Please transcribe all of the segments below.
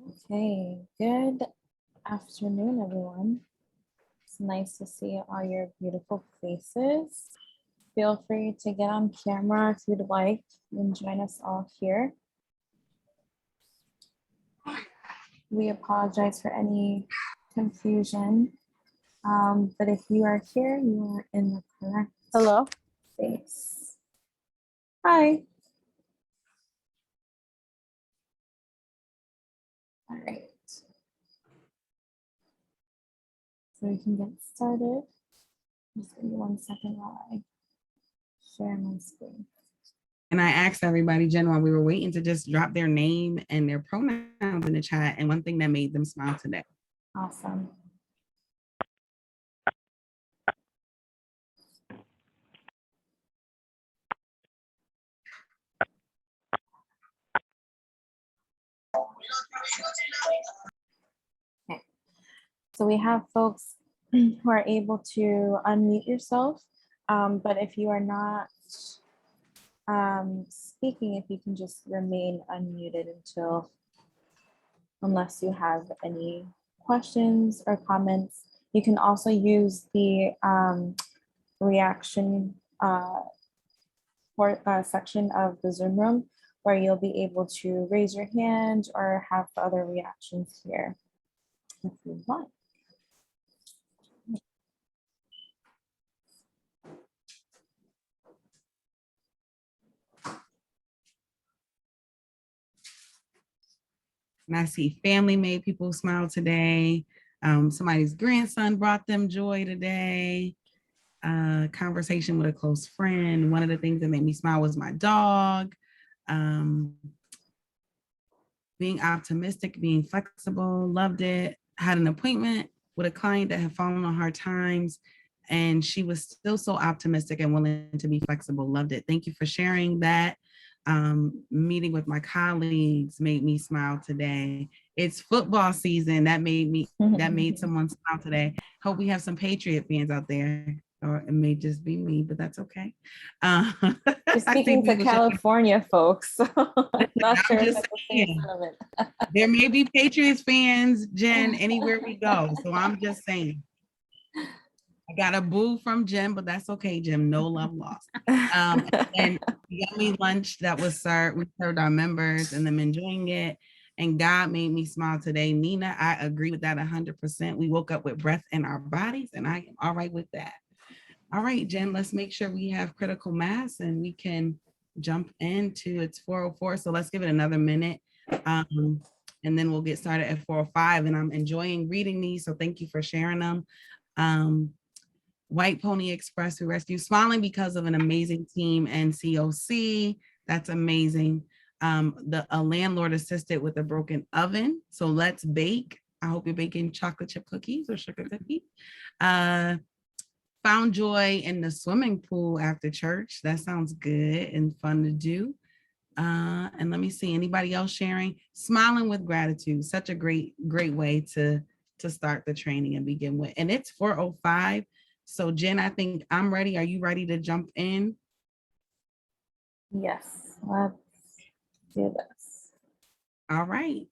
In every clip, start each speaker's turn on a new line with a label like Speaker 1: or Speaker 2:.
Speaker 1: Okay, good afternoon, everyone. It's nice to see all your beautiful faces. Feel free to get on camera if you'd like and join us all here. We apologize for any confusion, but if you are here, you are in the correct space. Hi. All right. So we can get started. Just give me 1 second while I share my screen.
Speaker 2: And I asked everybody, Jen, while we were waiting, to just drop their name and their pronouns in the chat, and one thing that made them smile today.
Speaker 1: Awesome. Okay. So we have folks who are able to unmute yourself, but if you are not speaking, if you can just remain unmuted unless you have any questions or comments. You can also use the reaction section of the Zoom room, where you'll be able to raise your hand or have other reactions here if you want.
Speaker 2: And I see family made people smile today. Somebody's grandson brought them joy today. Conversation with a close friend. One of the things that made me smile was my dog. Being optimistic, being flexible, loved it. Had an appointment with a client that had fallen on hard times, and she was still so optimistic and willing to be flexible. Loved it. Thank you for sharing that. Meeting with my colleagues made me smile today. It's football season. That made someone smile today. Hope we have some Patriot fans out there, or it may just be me, but that's okay.
Speaker 1: You're speaking to California folks, so I'm not sure if
Speaker 2: there may be Patriots fans, Jen, anywhere we go. So I'm just saying. I got a boo from Jim, but that's okay, Jim. No love lost. And yummy lunch that was served. We served our members and them enjoying it. And God made me smile today. Nina, I agree with that 100%. We woke up with breath in our bodies, and I am all right with that. All right, Jen, let's make sure we have critical mass and we can jump into it's 4:04. So let's give it another minute. And then we'll get started at 4:05. And I'm enjoying reading these. So thank you for sharing them. White Pony Express, who rescued, smiling because of an amazing team and COC. That's amazing. A landlord assisted with a broken oven. So let's bake. I hope you're baking chocolate chip cookies or sugar cookies. Found joy in the swimming pool after church. That sounds good and fun to do. And let me see, anybody else sharing? Smiling with gratitude. Such a great way to start the training and begin with. And it's 4:05. So Jen, I think I'm ready. Are you ready to jump in?
Speaker 1: Yes, let's do this.
Speaker 2: All right.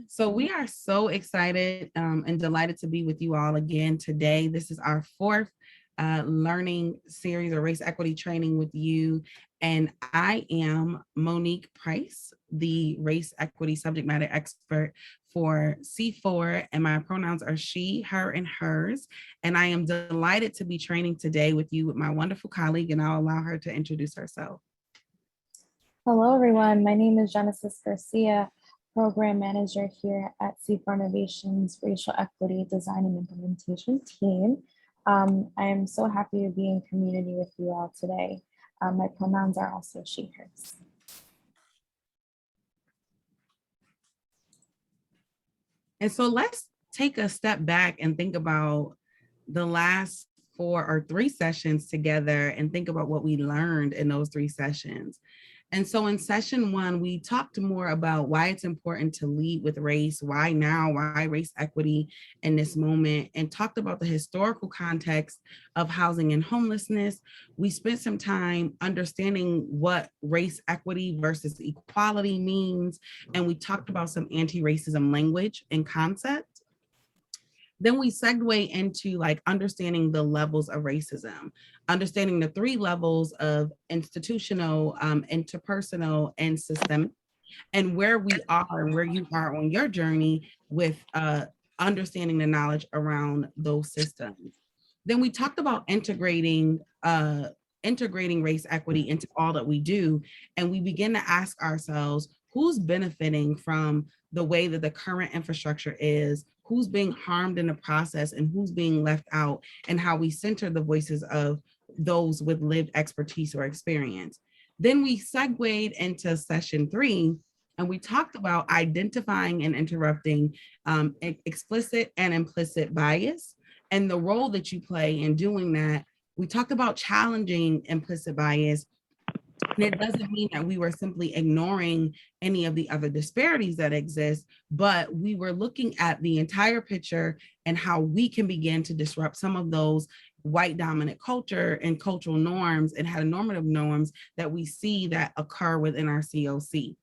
Speaker 2: So we are so excited and delighted to be with you all again today. This is our fourth learning series or race equity training with you. And I am Monique Price, the race equity subject matter expert for C4, and my pronouns are she, her, and hers. And I am delighted to be training today with you with my wonderful colleague, and I'll allow her to introduce herself.
Speaker 1: Hello, everyone. My name is Genesis Garcia, Program Manager here at C4 Innovations Racial Equity Design and Implementation Team. I am so happy to be in community with you all today. My pronouns are also she, hers.
Speaker 2: And so let's take a step back and think about the last 4 or 3 sessions together and think about what we learned in those 3 sessions. And so in session one, we talked more about why it's important to lead with race, why now, why race equity in this moment, and talked about the historical context of housing and homelessness. We spent some time understanding what race equity versus equality means, and we talked about some anti-racism language and concepts. Then we segue into like understanding the levels of racism, understanding the three levels of institutional, interpersonal, and systemic, and where we are and where you are on your journey with understanding the knowledge around those systems. Then we talked about integrating race equity into all that we do, and we begin to ask ourselves, who's benefiting from the way that the current infrastructure is, who's being harmed in the process, and who's being left out, and how we center the voices of those with lived expertise or experience. Then we segued into session 3, and we talked about identifying and interrupting explicit and implicit bias and the role that you play in doing that. We talked about challenging implicit bias. And it doesn't mean that we were simply ignoring any of the other disparities that exist, but we were looking at the entire picture and how we can begin to disrupt some of those white dominant culture and cultural norms and heteronormative norms that we see that occur within our COC.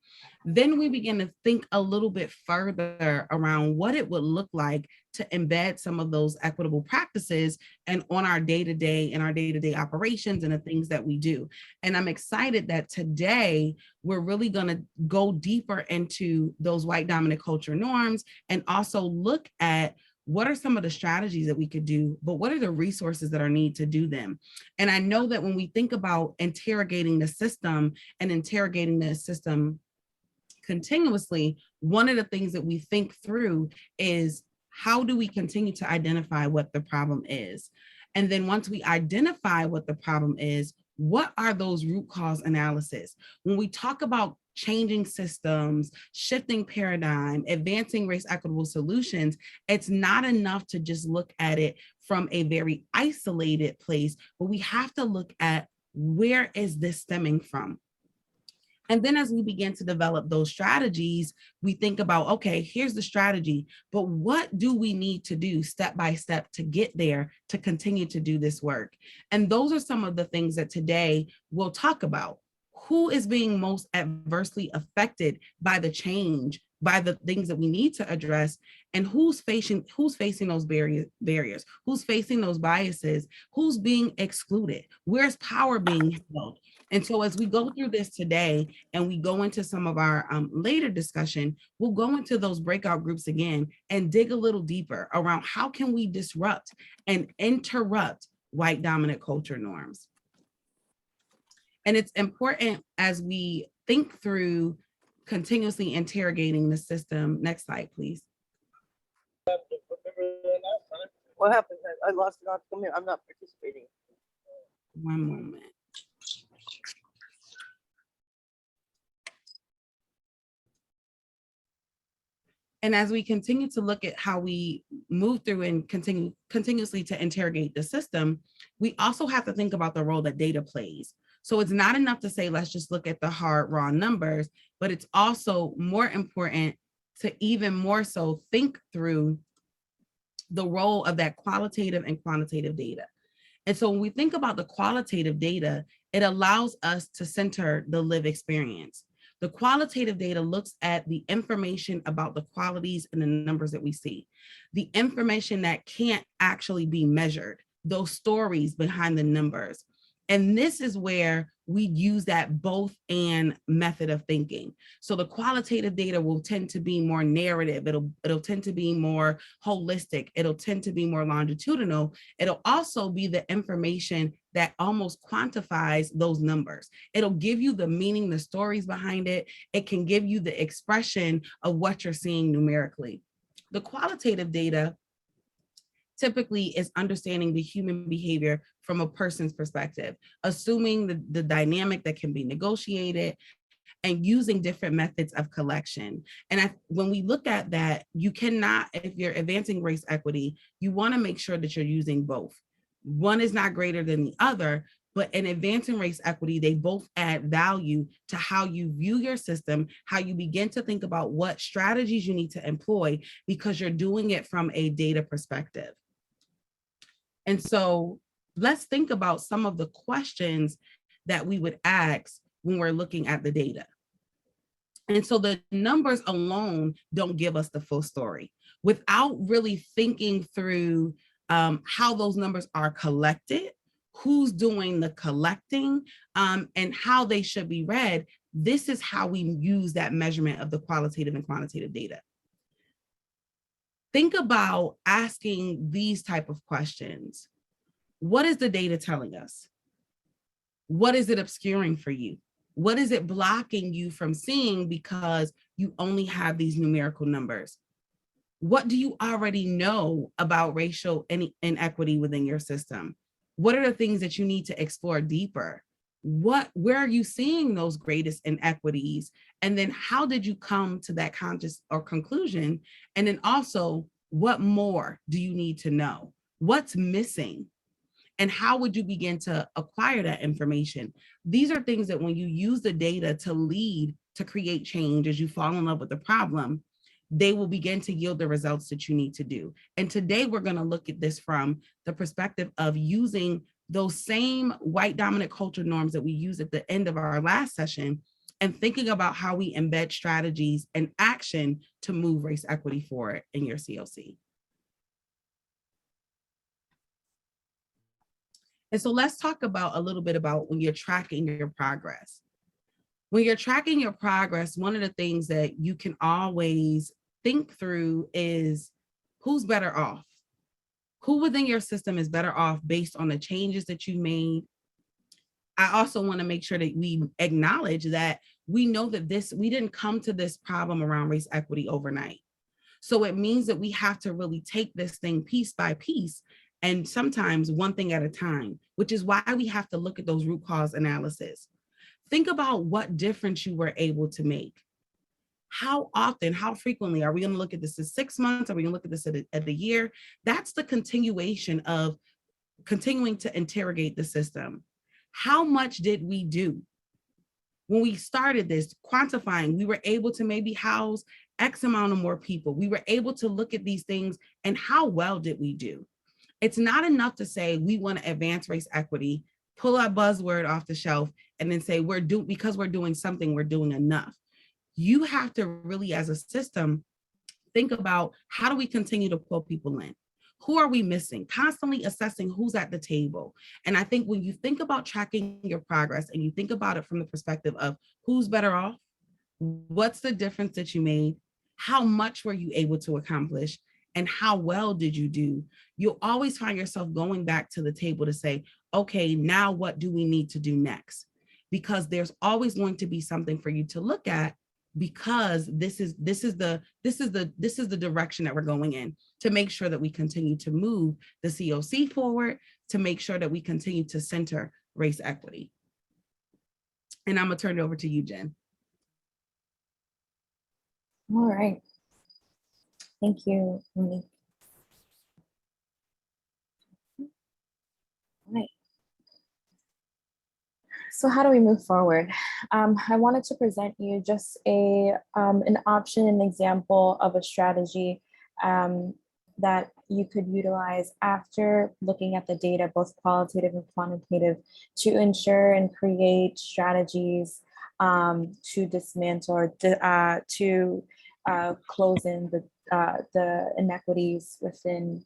Speaker 2: Then we begin to think a little bit further around what it would look like to embed some of those equitable practices and on our day-to-day and our day-to-day operations and the things that we do. And I'm excited that today we're really going to go deeper into those white dominant culture norms and also look at what are some of the strategies that we could do, but what are the resources that are needed to do them? And I know that when we think about interrogating the system and interrogating the system continuously, one of the things that we think through is how do we continue to identify what the problem is? And then once we identify what the problem is, what are those root cause analysis? When we talk about changing systems, shifting paradigm, advancing race equitable solutions, it's not enough to just look at it from a very isolated place, but we have to look at where is this stemming from? And then as we begin to develop those strategies, we think about, okay, here's the strategy, but what do we need to do step by step to get there to continue to do this work? And those are some of the things that today we'll talk about. Who is being most adversely affected by the change, by the things that we need to address, and who's facing those barriers, who's facing those biases, who's being excluded, where's power being held? And so as we go through this today and we go into some of our later discussion, we'll go into those breakout groups again and dig a little deeper around how can we disrupt and interrupt white dominant culture norms. And it's important as we think through continuously interrogating the system. Next slide, please.
Speaker 3: What happened? I lost it. Come here. I'm not participating.
Speaker 2: One moment. And as we continue to look at how we move through and continuously to interrogate the system, we also have to think about the role that data plays. So it's not enough to say, let's just look at the hard, raw numbers, but it's also more important to even more so think through the role of that qualitative and quantitative data. And so when we think about the qualitative data, it allows us to center the lived experience. The qualitative data looks at the information about the qualities and the numbers that we see, the information that can't actually be measured, those stories behind the numbers. And this is where we use that both and method of thinking. So the qualitative data will tend to be more narrative. It'll tend to be more holistic. It'll tend to be more longitudinal. It'll also be the information that almost quantifies those numbers. It'll give you the meaning, the stories behind it. It can give you the expression of what you're seeing numerically. The qualitative data typically is understanding the human behavior from a person's perspective, assuming the dynamic that can be negotiated and using different methods of collection. And when we look at that, you cannot, if you're advancing race equity, you want to make sure that you're using both. One is not greater than the other, But in advancing race equity, they both add value to how you view your system, how you begin to think about what strategies you need to employ, because you're doing it from a data perspective. And so let's think about some of the questions that we would ask when we're looking at the data. And so the numbers alone don't give us the full story. Without really thinking through how those numbers are collected, who's doing the collecting, and how they should be read, this is how we use that measurement of the qualitative and quantitative data. Think about asking these type of questions. What is the data telling us? What is it obscuring for you? What is it blocking you from seeing because you only have these numerical numbers? What do you already know about racial inequity within your system? What are the things that you need to explore deeper? Where are you seeing those greatest inequities? And then how did you come to that conscious or conclusion? And then also, what more do you need to know? What's missing? And how would you begin to acquire that information? These are things that when you use the data to lead, to create change as you fall in love with the problem, they will begin to yield the results that you need to do. And today we're going to look at this from the perspective of using those same white dominant culture norms that we used at the end of our last session, and thinking about how we embed strategies and action to move race equity forward in your COC. And so let's talk about a little bit about when you're tracking your progress. When you're tracking your progress, one of the things that you can always think through is who's better off? Who within your system is better off based on the changes that you made? I also want to make sure that we acknowledge that we know that we didn't come to this problem around race equity overnight. So it means that we have to really take this thing piece by piece, and sometimes one thing at a time, which is why we have to look at those root cause analysis. Think about what difference you were able to make. How often, how frequently are we going to look at this as 6 months? Are we going to look at this at the year? That's the continuation of continuing to interrogate the system. How much did we do? When we started this, quantifying, we were able to maybe house X amount of more people. We were able to look at these things, and how well did we do? It's not enough to say we want to advance race equity, pull a buzzword off the shelf, and then say because we're doing something, we're doing enough. You have to really, as a system, think about how do we continue to pull people in? Who are we missing? Constantly assessing who's at the table. And I think when you think about tracking your progress and you think about it from the perspective of who's better off, what's the difference that you made? How much were you able to accomplish? And how well did you do? You'll always find yourself going back to the table to say, okay, now what do we need to do next? Because there's always going to be something for you to look at, because this is the direction that we're going in, to make sure that we continue to move the COC forward, to make sure that we continue to center race equity. And I'm gonna turn it over to you, Jen.
Speaker 1: All right. Thank you, Monique. Right. So how do we move forward? I wanted to present you just an option, an example of a strategy that you could utilize after looking at the data, both qualitative and quantitative, to ensure and create strategies to dismantle or to close in the inequities within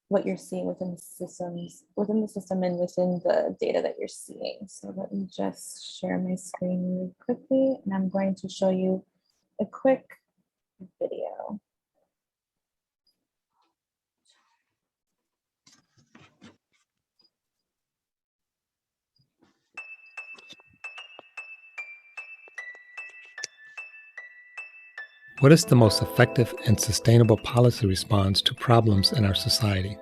Speaker 1: what you're seeing within the system and within the data that you're seeing. So let me just share my screen really quickly, and I'm going to show you a quick video.
Speaker 4: What is the most effective and sustainable policy response to problems in our society?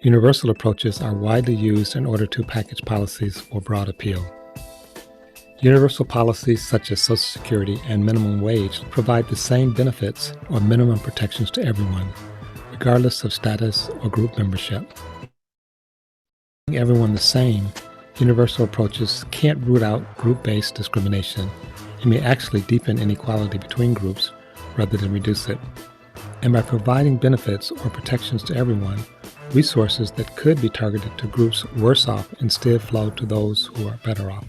Speaker 4: Universal approaches are widely used in order to package policies for broad appeal. Universal policies such as Social Security and minimum wage provide the same benefits or minimum protections to everyone, regardless of status or group membership. everyone the same, universal approaches can't root out group-based discrimination and may actually deepen inequality between groups rather than reduce it. And by providing benefits or protections to everyone, resources that could be targeted to groups worse off instead flow to those who are better off.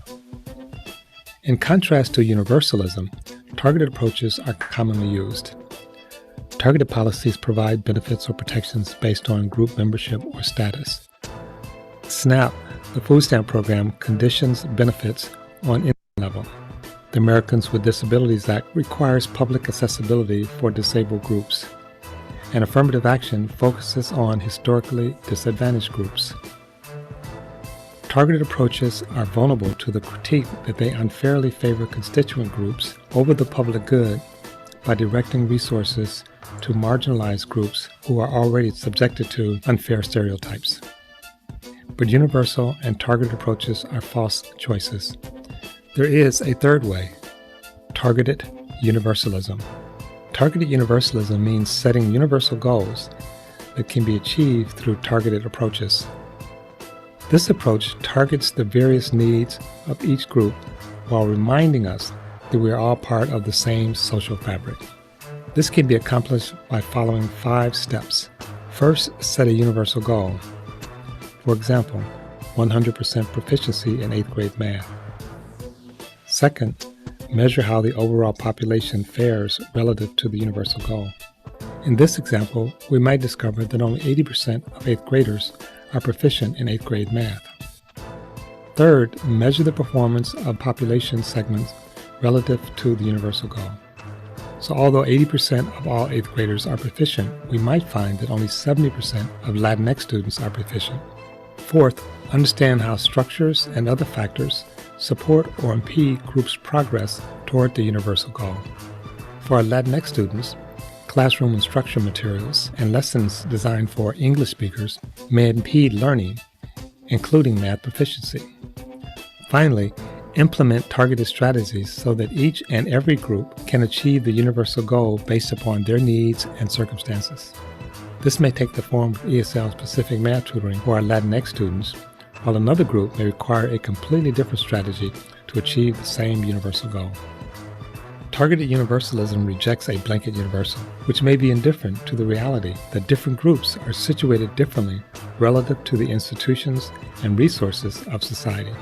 Speaker 4: In contrast to universalism, targeted approaches are commonly used. Targeted policies provide benefits or protections based on group membership or status. SNAP, the food stamp program, conditions benefits on income level. The Americans with Disabilities Act requires public accessibility for disabled groups. And affirmative action focuses on historically disadvantaged groups. Targeted approaches are vulnerable to the critique that they unfairly favor constituent groups over the public good by directing resources to marginalized groups who are already subjected to unfair stereotypes. But universal and targeted approaches are false choices. There is a third way, targeted universalism. Targeted universalism means setting universal goals that can be achieved through targeted approaches. This approach targets the various needs of each group while reminding us that we are all part of the same social fabric. This can be accomplished by following 5 steps. First, set a universal goal. For example, 100% proficiency in 8th grade math. Second, measure how the overall population fares relative to the universal goal. In this example, we might discover that only 80% of 8th graders are proficient in 8th grade math. Third, measure the performance of population segments relative to the universal goal. So although 80% of all 8th graders are proficient, we might find that only 70% of Latinx students are proficient. Fourth, understand how structures and other factors support or impede groups' progress toward the universal goal. For our Latinx students, classroom instruction materials and lessons designed for English speakers may impede learning, including math proficiency. Finally, implement targeted strategies so that each and every group can achieve the universal goal based upon their needs and circumstances. This may take the form of ESL-specific math tutoring for our Latinx students, while another group may require a completely different strategy to achieve the same universal goal. Targeted universalism rejects a blanket universal, which may be indifferent to the reality that different groups are situated differently relative to the institutions and resources of society.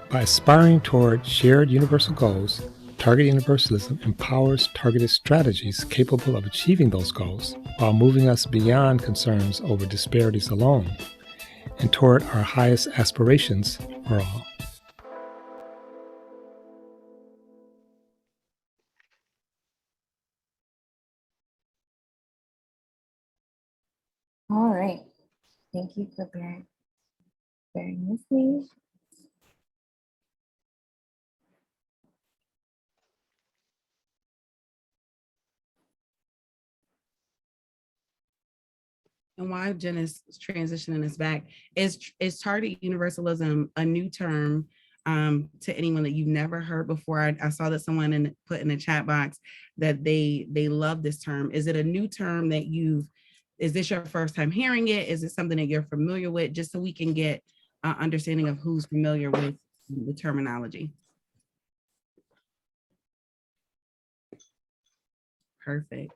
Speaker 4: By aspiring toward shared universal goals, targeted universalism empowers targeted strategies capable of achieving those goals while moving us beyond concerns over disparities alone and toward our highest aspirations for all.
Speaker 1: All right. Thank you for bearing with me.
Speaker 2: And why Jen is transitioning us back is targeted universalism a new term to anyone that you've never heard before? I saw that someone put in the chat box that they love this term. Is it a new term that is this your first time hearing it? Is it something that you're familiar with? Just so we can get an understanding of who's familiar with the terminology. Perfect.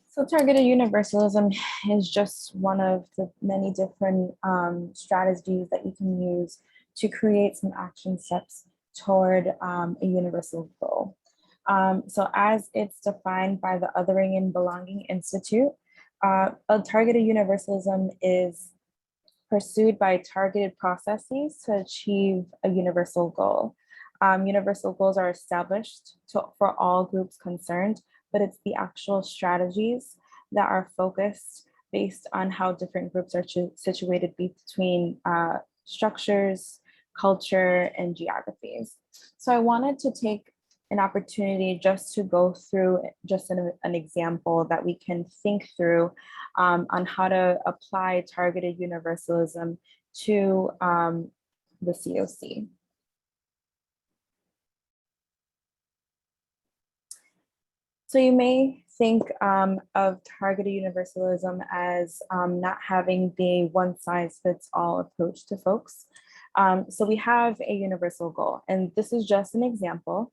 Speaker 1: So targeted universalism is just one of the many different strategies that you can use to create some action steps toward a universal goal. So as it's defined by the Othering and Belonging Institute, a targeted universalism is pursued by targeted processes to achieve a universal goal. Universal goals are established for all groups concerned, but it's the actual strategies that are focused based on how different groups are situated between structures, culture, and geographies. So I wanted to take an opportunity just to go through just an example that we can think through on how to apply targeted universalism to the COC. So you may think of targeted universalism as not having the one size fits all approach to folks. So we have a universal goal, and this is just an example.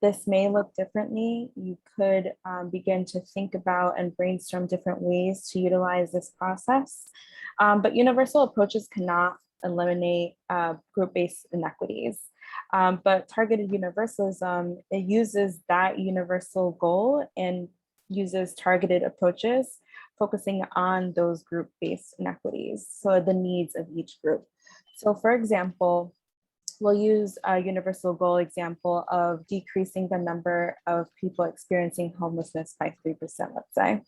Speaker 1: This may look differently. You could begin to think about and brainstorm different ways to utilize this process. But universal approaches cannot eliminate group-based inequities. But targeted universalism, it uses that universal goal and uses targeted approaches, focusing on those group-based inequities, so the needs of each group. So for example, we'll use a universal goal example of decreasing the number of people experiencing homelessness by 3%, let's say.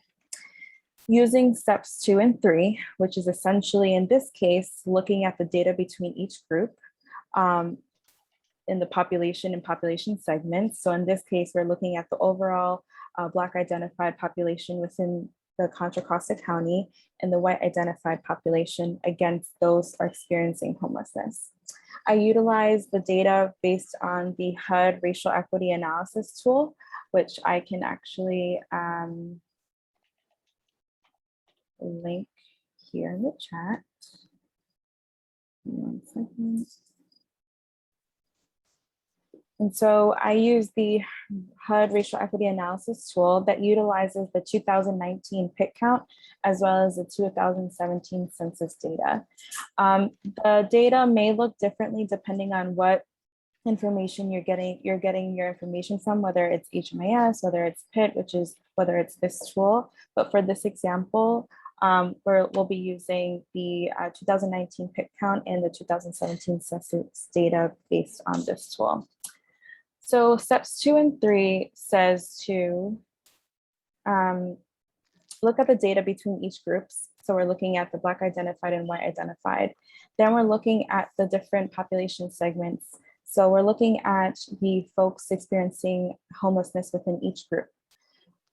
Speaker 1: Using steps 2 and 3, which is essentially in this case, looking at the data between each group in the population and population segments. So in this case, we're looking at the overall Black identified population within the Contra Costa County and the white identified population against those who are experiencing homelessness. I utilize the data based on the HUD racial equity analysis tool, which I can actually link here in the chat. 1 second. And so I use the HUD racial equity analysis tool that utilizes the 2019 PIC count as well as the 2017 census data. The data may look differently depending on what information you're getting your information from, whether it's HMIS, whether it's PIT, whether it's this tool. But for this example, we'll be using the 2019 PIC count and the 2017 census data based on this tool. So steps 2 and 3 says to look at the data between each groups. So we're looking at the Black identified and white identified. Then we're looking at the different population segments. So we're looking at the folks experiencing homelessness within each group.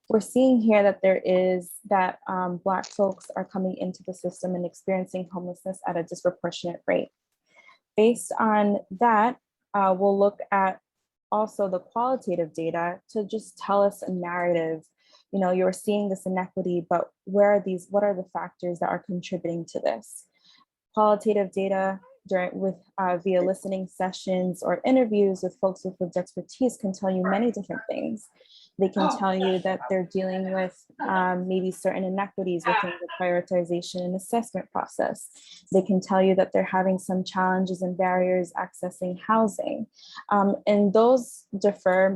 Speaker 1: We're seeing here that Black folks are coming into the system and experiencing homelessness at a disproportionate rate. Based on that, we'll look at also the qualitative data to just tell us a narrative. You know, you're seeing this inequity, but what are the factors that are contributing to this? Qualitative data via listening sessions or interviews with folks with lived expertise can tell you many different things. They can tell you that they're dealing with maybe certain inequities within the prioritization and assessment process. They can tell you that they're having some challenges and barriers accessing housing. And those differ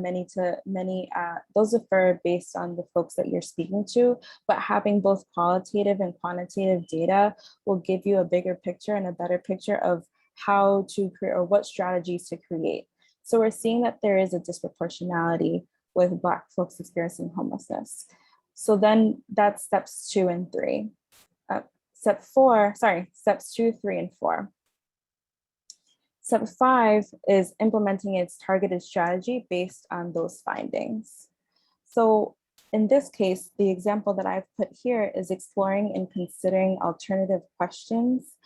Speaker 1: those differ based on the folks that you're speaking to, but having both qualitative and quantitative data will give you a bigger picture and a better picture of how to create or what strategies to create. So we're seeing that there is a disproportionality with Black folks experiencing homelessness. So then that's steps 2 and 3. Steps 2, 3, and 4. Step 5 is implementing its targeted strategy based on those findings. So in this case, the example that I've put here is exploring and considering alternative questions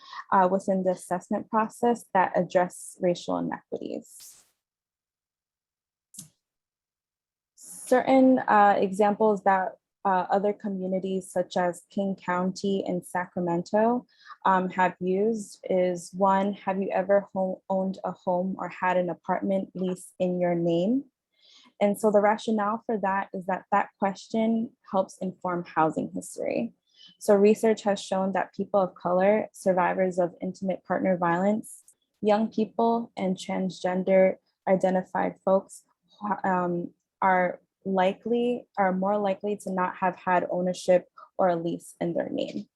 Speaker 1: within the assessment process that address racial inequities. Certain examples that other communities such as King County and Sacramento have used is 1, have you ever owned a home or had an apartment lease in your name? And so the rationale for that is that question helps inform housing history. So research has shown that people of color, survivors of intimate partner violence, young people, and transgender identified folks are more likely to not have had ownership or a lease in their name.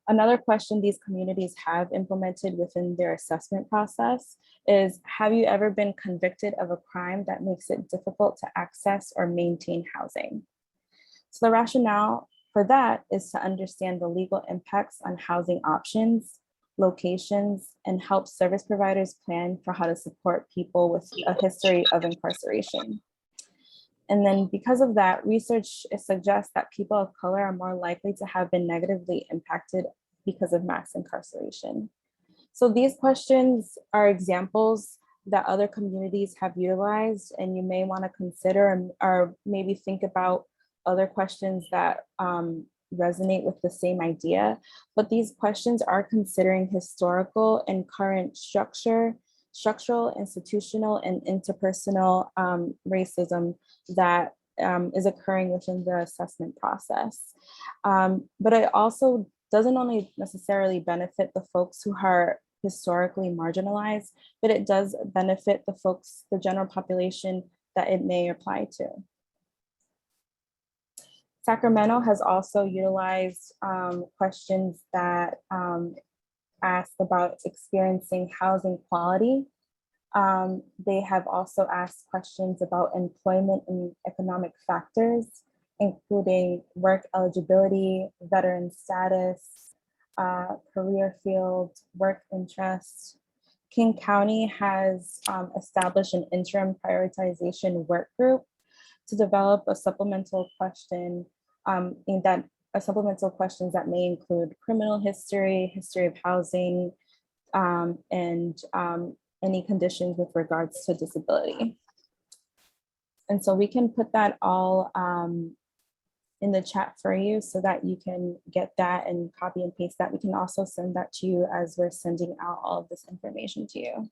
Speaker 1: Another question these communities have implemented within their assessment process is, have you ever been convicted of a crime that makes it difficult to access or maintain housing? So the rationale for that is to understand the legal impacts on housing options, locations, and help service providers plan for how to support people with a history of incarceration. And then because of that, research suggests that people of color are more likely to have been negatively impacted because of mass incarceration. So these questions are examples that other communities have utilized, and you may want to consider or maybe think about other questions that resonate with the same idea. But these questions are considering historical and current structural, institutional, and interpersonal racism that is occurring within the assessment process. But it also doesn't only necessarily benefit the folks who are historically marginalized, but it does benefit the folks, the general population that it may apply to. Sacramento has also utilized questions that ask about experiencing housing quality. They have also asked questions about employment and economic factors, including work eligibility, veteran status, career field, work interest. King County has established an interim prioritization work group to develop a supplemental question supplemental questions that may include criminal history, history of housing, and any conditions with regards to disability. And so we can put that all in the chat for you so that you can get that and copy and paste that. We can also send that to you as we're sending out all of this information to you.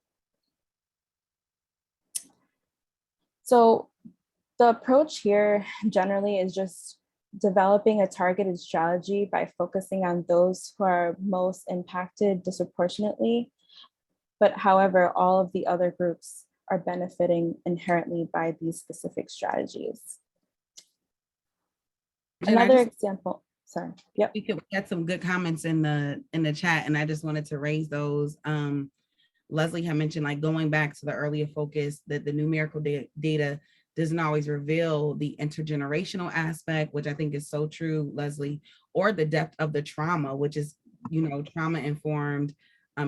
Speaker 1: So the approach here generally is just developing a targeted strategy by focusing on those who are most impacted disproportionately. But however, all of the other groups are benefiting inherently by these specific strategies.
Speaker 2: Jen,
Speaker 1: Another example, sorry. Yep.
Speaker 2: We had some good comments in the chat, and I just wanted to raise those. Leslie had mentioned, like, going back to the earlier focus, that the numerical data doesn't always reveal the intergenerational aspect, which I think is so true, Leslie, or the depth of the trauma, which is, trauma informed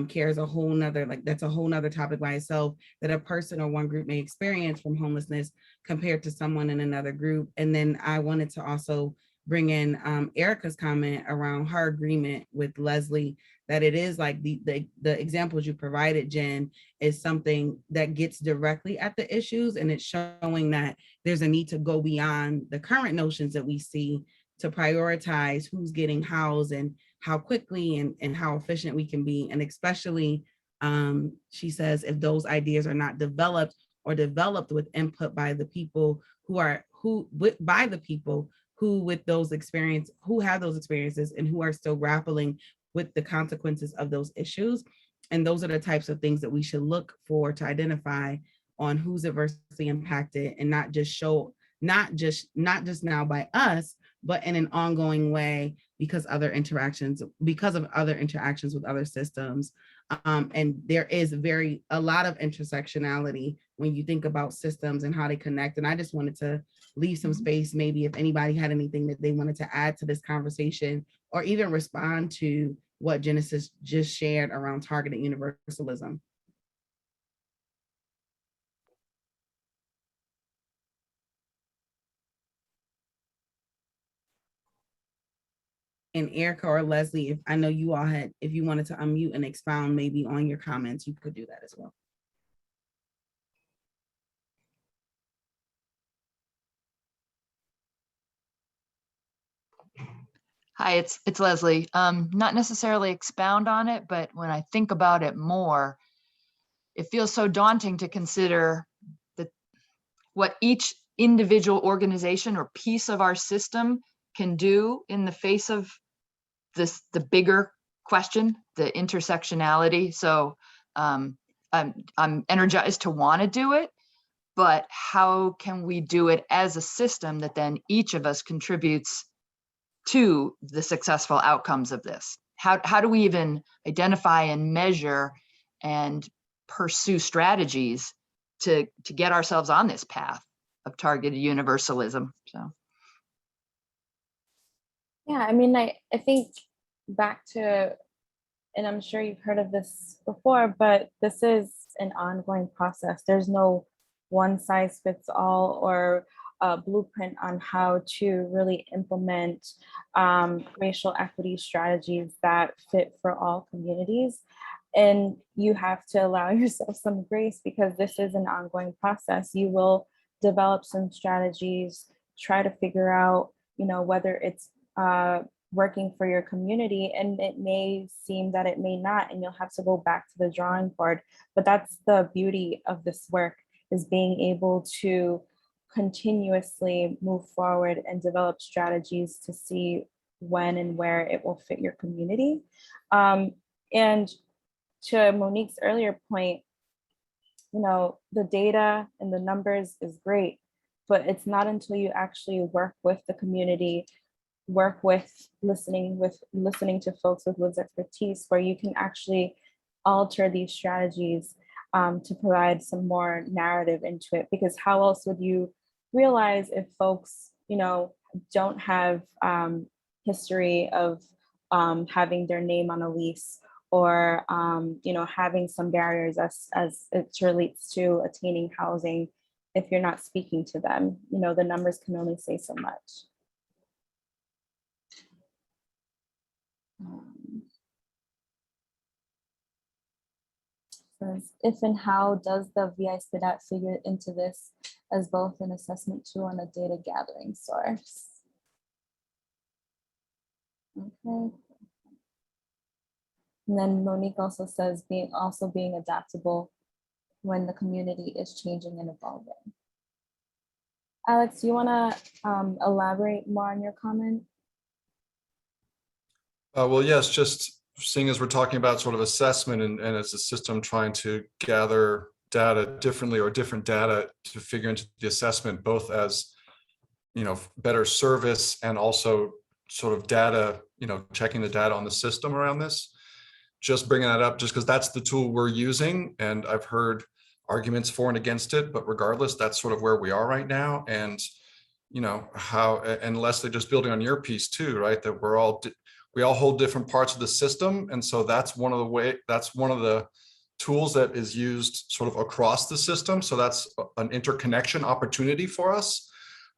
Speaker 2: care is a whole nother, that's a whole nother topic by itself, that a person or one group may experience from homelessness compared to someone in another group. And then I wanted to also bring in Erica's comment around her agreement with Leslie, that it is like the examples you provided, Jen, is something that gets directly at the issues, and it's showing that there's a need to go beyond the current notions that we see to prioritize who's getting housed and how quickly and how efficient we can be. And especially, she says, if those ideas are not developed or developed with input by the people who with those experiences, who have those experiences and who are still grappling with the consequences of those issues. And those are the types of things that we should look for to identify on who's adversely impacted, and not just now by us, but in an ongoing way because of other interactions with other systems. And there is a lot of intersectionality when you think about systems and how they connect. And I just wanted to leave some space, maybe if anybody had anything that they wanted to add to this conversation, or even respond to what Genesis just shared around targeted universalism. And Erica or Leslie, if I know you all had, if you wanted to unmute and expound maybe on your comments, you could do that as well.
Speaker 5: Hi, it's Leslie. Not necessarily expound on it, but when I think about it more, it feels so daunting to consider what each individual organization or piece of our system can do in the face of the bigger question, the intersectionality. So I'm energized to want to do it, but how can we do it as a system that then each of us contributes to the successful outcomes of this? How do we even identify and measure and pursue strategies to get ourselves on this path of targeted universalism? So.
Speaker 1: Yeah, I mean, I think back to, and I'm sure you've heard of this before, but this is an ongoing process. There's no one size fits all or a blueprint on how to really implement racial equity strategies that fit for all communities. And you have to allow yourself some grace because this is an ongoing process. You will develop some strategies, try to figure out, whether it's working for your community, and it may seem that it may not, and you'll have to go back to the drawing board. But that's the beauty of this work, is being able to continuously move forward and develop strategies to see when and where it will fit your community. And to Monique's earlier point, the data and the numbers is great, but it's not until you actually work with the community, work with listening to folks with lived expertise, where you can actually alter these strategies to provide some more narrative into it. Because how else would you realize if folks, don't have history of having their name on a lease, or having some barriers as it relates to attaining housing? If you're not speaking to them, the numbers can only say so much. Says, if and how does the VI SPDAT figure into this as both an assessment tool and a data gathering source? Okay. And then Monique also says being adaptable when the community is changing and evolving. Alex, you want to elaborate more on your comment?
Speaker 6: Well, yes, just seeing as we're talking about sort of assessment and as a system trying to gather data differently, or different data to figure into the assessment, both as, better service and also sort of data, checking the data on the system around this. Just bringing that up just because that's the tool we're using, and I've heard arguments for and against it, but regardless, that's sort of where we are right now. And how, and Leslie, just building on your piece too, right, that we all hold different parts of the system, and so that's one of the tools that is used sort of across the system. So that's an interconnection opportunity for us,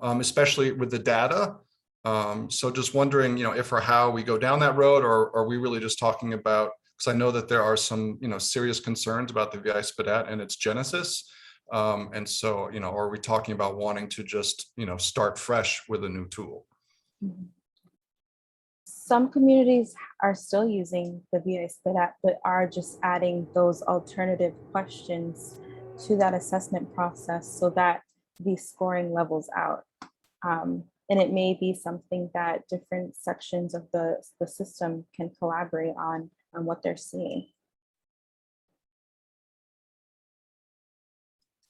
Speaker 6: especially with the data. So just wondering, if or how we go down that road, or are we really just talking about, because I know that there are some, serious concerns about the VI SPDAT and its genesis. And so, are we talking about wanting to just, start fresh with a new tool?
Speaker 1: Some communities are still using the VI SPDAT, but are just adding those alternative questions to that assessment process so that the scoring levels out. And it may be something that different sections of the system can collaborate on what they're seeing.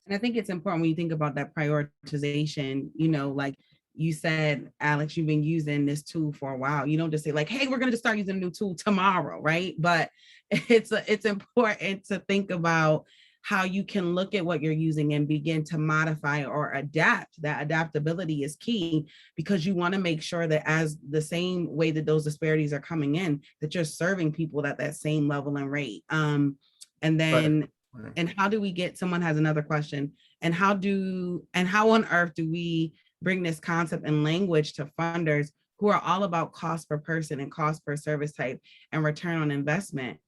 Speaker 2: And I think it's important when you think about that prioritization, like you said, Alex, you've been using this tool for a while. You don't just say like, hey, we're going to start using a new tool tomorrow, right? But it's important to think about how you can look at what you're using and begin to modify or adapt. That adaptability is key, because you want to make sure that as the same way that those disparities are coming in, that you're serving people at that same level and rate. And then, right. And how do we get, someone has another question, and how on earth do we bring this concept and language to funders who are all about cost per person and cost per service type and return on investment?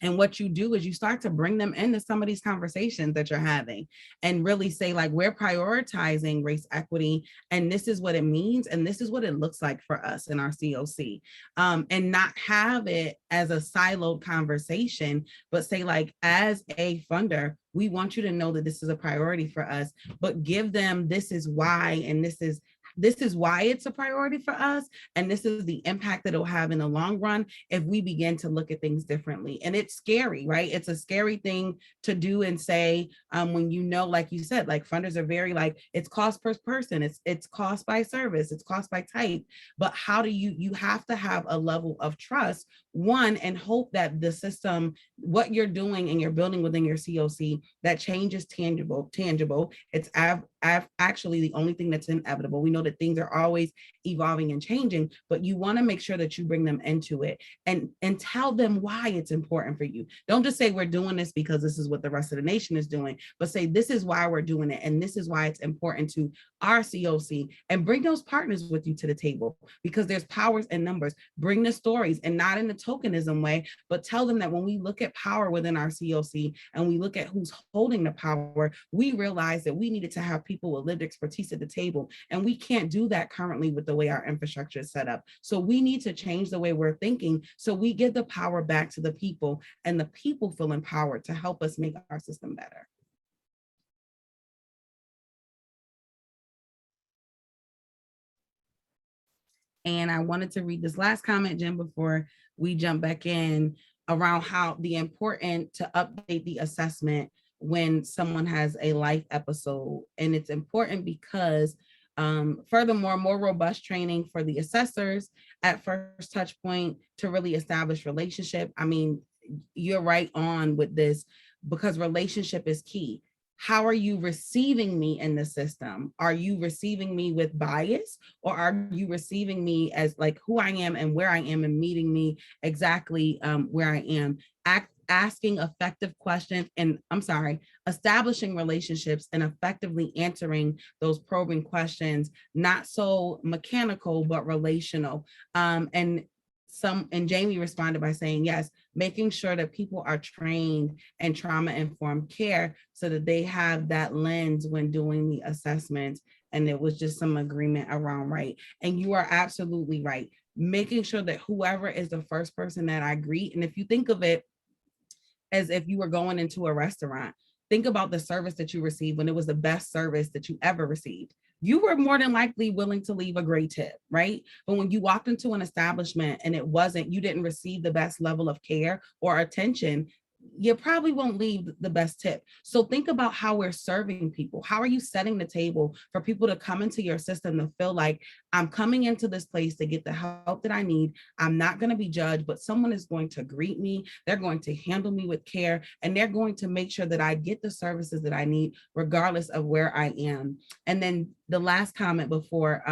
Speaker 2: And what you do is you start to bring them into some of these conversations that you're having and really say, like, we're prioritizing race equity, and this is what it means, and this is what it looks like for us in our COC, and not have it as a siloed conversation, but say, like, as a funder, we want you to know that this is a priority for us, but give them, this is why, and this is why it's a priority for us, and this is the impact that it'll have in the long run if we begin to look at things differently. And it's scary, right? It's a scary thing to do and say, when like you said, like funders are very like, it's cost per person, it's cost by service, it's cost by type. But how do you have to have a level of trust, one, and hope that the system, what you're doing and you're building within your COC, that change is tangible. It's actually the only thing that's inevitable. We know that things are always evolving and changing, but you want to make sure that you bring them into it and tell them why it's important for you. Don't just say we're doing this because this is what the rest of the nation is doing, but say this is why we're doing it and this is why it's important to our COC, and bring those partners with you to the table, because there's powers in numbers. Bring the stories, and not in the tokenism way, but tell them that when we look at power within our COC and we look at who's holding the power, we realize that we needed to have people with lived expertise at the table, and we can't do that currently with the way our infrastructure is set up. So we need to change the way we're thinking so we give the power back to the people, and the people feel empowered to help us make our system better. And I wanted to read this last comment, Jim, before we jump back in, around how the important to update the assessment when someone has a life episode. And it's important because furthermore, more robust training for the assessors at first touch point to really establish relationship. I mean, you're right on with this, because relationship is key. How are you receiving me in the system? Are you receiving me with bias, or are you receiving me as like who I am and where I am, and meeting me exactly where I am? Asking effective questions, and establishing relationships and effectively answering those probing questions, not so mechanical, but relational. And Jamie responded by saying, yes, making sure that people are trained in trauma-informed care so that they have that lens when doing the assessments. And it was just some agreement around right. And you are absolutely right. Making sure that whoever is the first person that I greet, and if you think of it as if you were going into a restaurant, think about the service that you received when it was the best service that you ever received. You were more than likely willing to leave a great tip, right? But when you walked into an establishment and you didn't receive the best level of care or attention, you probably won't leave the best tip. So think about how we're serving people. How are you setting the table for people to come into your system to feel like, I'm coming into this place to get the help that I need. I'm not going to be judged, but someone is going to greet me. They're going to handle me with care, and they're going to make sure that I get the services that I need, regardless of where I am. And then the last comment before,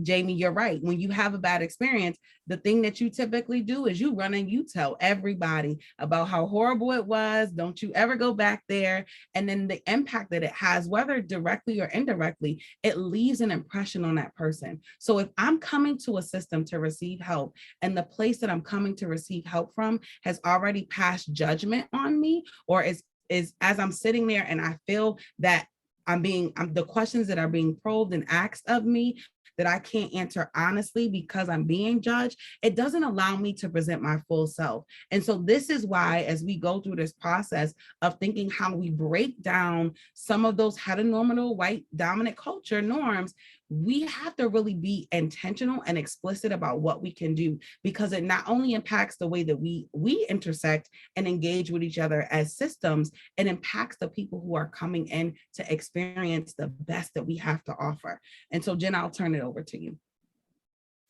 Speaker 2: Jamie, you're right. When you have a bad experience, the thing that you typically do is you run and you tell everybody about how horrible it was. Don't you ever go back there. And then the impact that it has, whether directly or indirectly, it leaves an impression on that person. So if I'm coming to a system to receive help, and the place that I'm coming to receive help from has already passed judgment on me, or is as I'm sitting there and I feel that the questions that are being probed and asked of me that I can't answer honestly because I'm being judged, it doesn't allow me to present my full self. And so this is why, as we go through this process of thinking how we break down some of those heteronormative white dominant culture norms, we have to really be intentional and explicit about what we can do, because it not only impacts the way that we intersect and engage with each other as systems, it impacts the people who are coming in to experience the best that we have to offer. And so, Jen, I'll turn it over to you.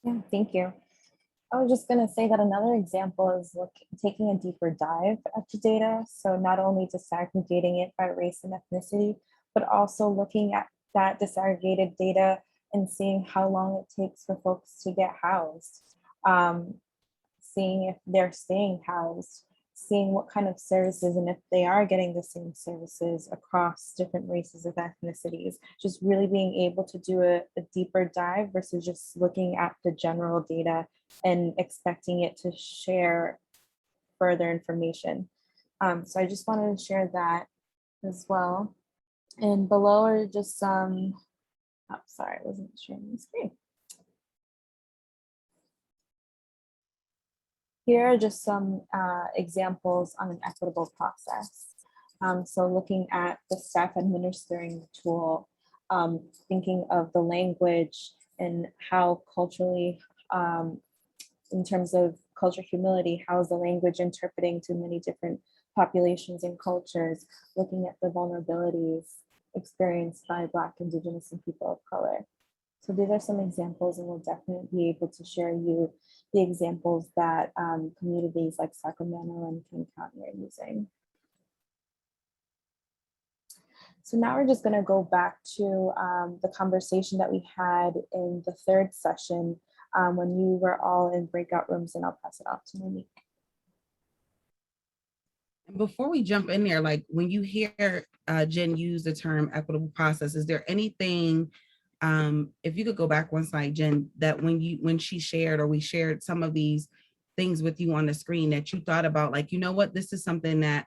Speaker 1: Yeah, thank you. I was just going to say that another example is taking a deeper dive into data. So not only disaggregating it by race and ethnicity, but also looking at that disaggregated data and seeing how long it takes for folks to get housed, seeing if they're staying housed, seeing what kind of services and if they are getting the same services across different races of ethnicities, just really being able to do a deeper dive versus just looking at the general data and expecting it to share further information. So I just wanted to share that as well. And below are just some, oh, sorry, I wasn't sharing the screen. Here are just some examples on an equitable process. So looking at the staff administering the tool, thinking of the language and how culturally, in terms of culture humility, how is the language interpreting to many different populations and cultures, looking at the vulnerabilities experienced by Black, Indigenous, and people of color. So these are some examples, and we'll definitely be able to share you the examples that communities like Sacramento and King County are using. So now we're just going to go back to the conversation that we had in the third session when you were all in breakout rooms, and I'll pass it off to Monique.
Speaker 2: Before we jump in there, like when you hear Jen use the term equitable process, is there anything, if you could go back one slide, Jen, that when she shared or we shared some of these things with you on the screen that you thought about, like, you know what, this is something that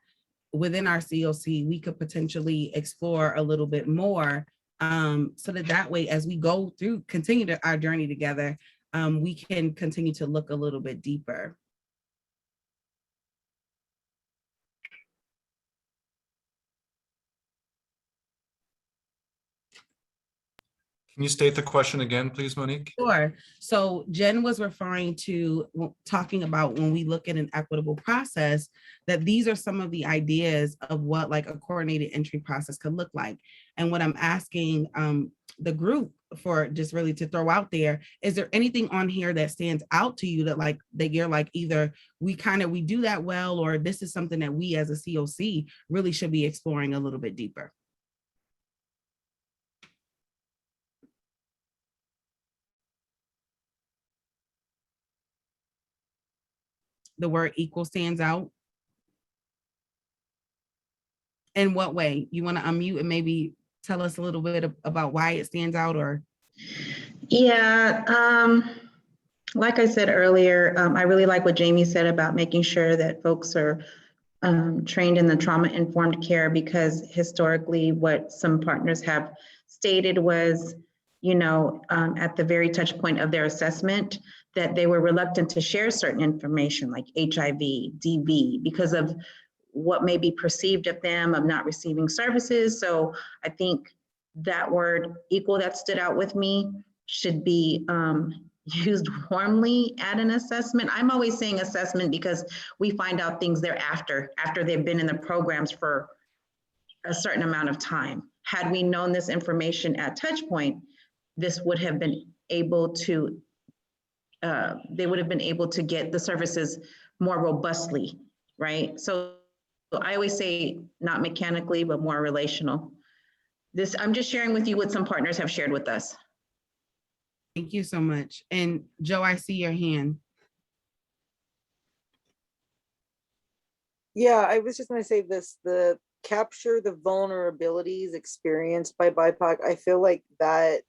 Speaker 2: within our COC we could potentially explore a little bit more, so that way as we go through, continue our journey together, we can continue to look a little bit deeper.
Speaker 6: Can you state the question again, please, Monique?
Speaker 2: Sure. So Jen was referring to talking about when we look at an equitable process, that these are some of the ideas of what like a coordinated entry process could look like. And what I'm asking the group for just really to throw out there, is there anything on here that stands out to you that you're like, either we do that well, or this is something that we as a COC really should be exploring a little bit deeper? The word equal stands out? In what way? You want to unmute and maybe tell us a little bit about why it stands out? Or
Speaker 7: Yeah, like I said earlier, I really like what Jamie said about making sure that folks are trained in the trauma-informed care, because historically what some partners have stated was, at the very touch point of their assessment, that they were reluctant to share certain information like HIV, DV, because of what may be perceived of them of not receiving services. So I think that word equal that stood out with me should be used warmly at an assessment. I'm always saying assessment because we find out things thereafter, after they've been in the programs for a certain amount of time. Had we known this information at Touchpoint, this would have been able to, they would have been able to get the services more robustly, right? So I always say not mechanically, but more relational. I'm just sharing with you what some partners have shared with us.
Speaker 2: thank you so much. And Joe, I see your hand.
Speaker 3: Yeah, I was just going to say this, the capture the vulnerabilities experienced by BIPOC. I feel like that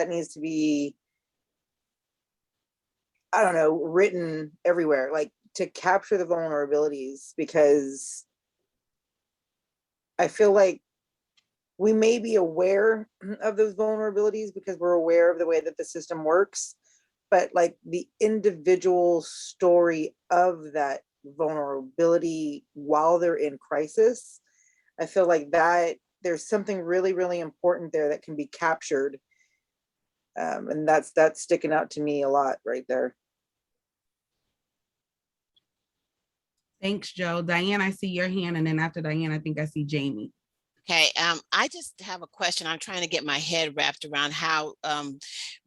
Speaker 3: needs to be, I don't know, written everywhere, like to capture the vulnerabilities, because I feel like we may be aware of those vulnerabilities because we're aware of the way that the system works, but like the individual story of that vulnerability while they're in crisis, I feel like that there's something really, really important there that can be captured. And that's sticking out to me a lot right there.
Speaker 2: Thanks, Joe. Diane, I see your hand. And then after Diane, I think I see Jamie.
Speaker 8: Okay, I just have a question. I'm trying to get my head wrapped around how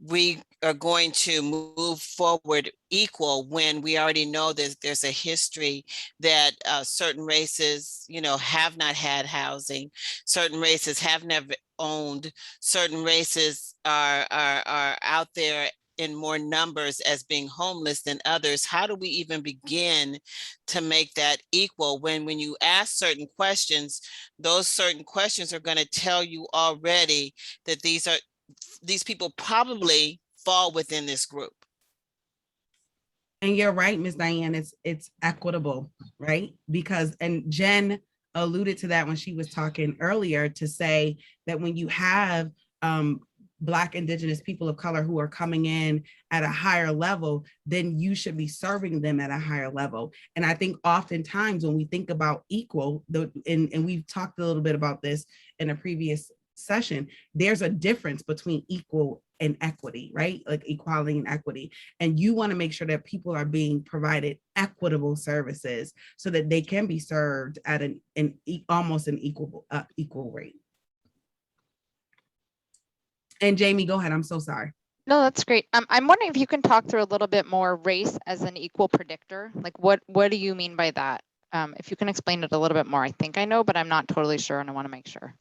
Speaker 8: we are going to move forward equal when we already know that there's a history that certain races, have not had housing, certain races have never owned, certain races are out there in more numbers as being homeless than others. How do we even begin to make that equal when you ask certain questions, those certain questions are going to tell you already that these people probably fall within this group?
Speaker 2: And you're right, Ms. Diane, it's equitable, right? Because, and Jen alluded to that when she was talking earlier, to say that when you have Black, Indigenous, people of color who are coming in at a higher level, then you should be serving them at a higher level. And I think oftentimes when we think about equal, and we've talked a little bit about this in a previous session, there's a difference between equal and equity, right? Like equality and equity. And you want to make sure that people are being provided equitable services so that they can be served at almost an equal rate. And Jamie, go ahead. I'm so sorry.
Speaker 9: No, that's great. I'm wondering if you can talk through a little bit more race as an equal predictor. Like what do you mean by that? If you can explain it a little bit more, I think I know, but I'm not totally sure and I want to make sure.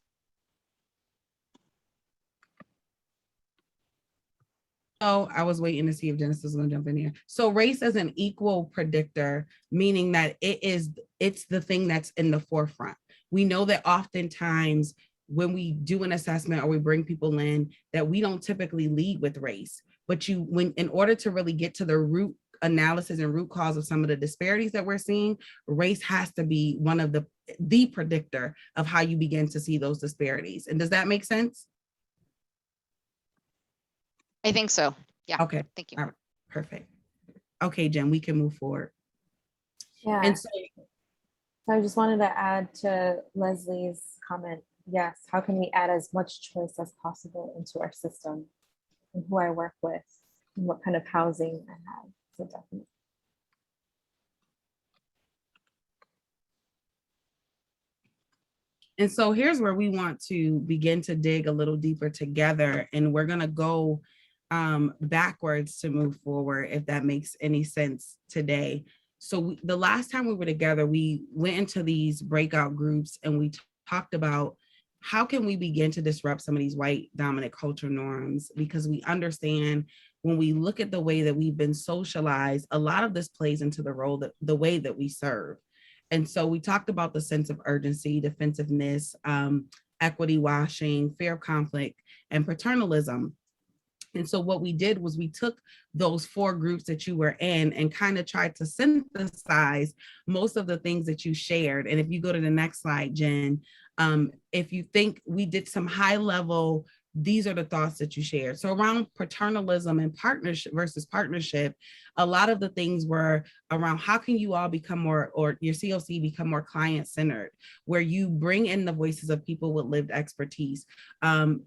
Speaker 2: Oh, I was waiting to see if Genesis was going to jump in here. So race as an equal predictor, meaning that it's the thing that's in the forefront. We know that oftentimes when we do an assessment or we bring people in, that we don't typically lead with race. But in order to really get to the root analysis and root cause of some of the disparities that we're seeing, race has to be one of the predictor of how you begin to see those disparities. And does that make sense?
Speaker 9: I think so. Yeah.
Speaker 2: Okay.
Speaker 9: Thank you.
Speaker 2: All right. Perfect. Okay, Jen, we can move forward.
Speaker 1: Yeah.
Speaker 2: And so,
Speaker 1: I just wanted to add to Leslie's comment. Yes, how can we add as much choice as possible into our system and who I work with and what kind of housing I have? So definitely.
Speaker 2: and so here's where we want to begin to dig a little deeper together, and we're going to go backwards to move forward, if that makes any sense today. So the last time we were together, we went into these breakout groups and we talked about how can we begin to disrupt some of these white dominant culture norms, because we understand when we look at the way that we've been socialized, a lot of this plays into the way that we serve. And so we talked about the sense of urgency, defensiveness, equity washing, fear of conflict, and paternalism. And so what we did was we took those 4 groups that you were in and kind of tried to synthesize most of the things that you shared. And if you go to the next slide, Jen, if you think we did some high level, these are the thoughts that you shared. So around paternalism and partnership versus partnership, a lot of the things were around how can you all become more, or your COC become more client-centered, where you bring in the voices of people with lived expertise,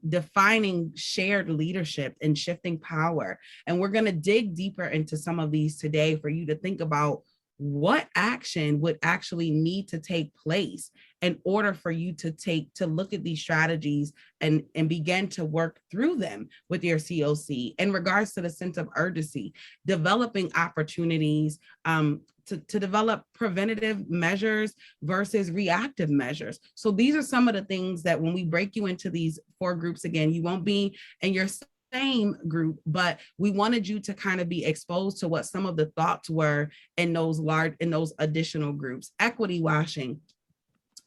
Speaker 2: defining shared leadership and shifting power. And we're going to dig deeper into some of these today for you to think about what action would actually need to take place in order for you to look at these strategies and begin to work through them with your COC in regards to the sense of urgency, developing opportunities to develop preventative measures versus reactive measures. So these are some of the things that when we break you into these 4 groups, again, you won't be in your same group, but we wanted you to kind of be exposed to what some of the thoughts were in those additional groups. Equity washing,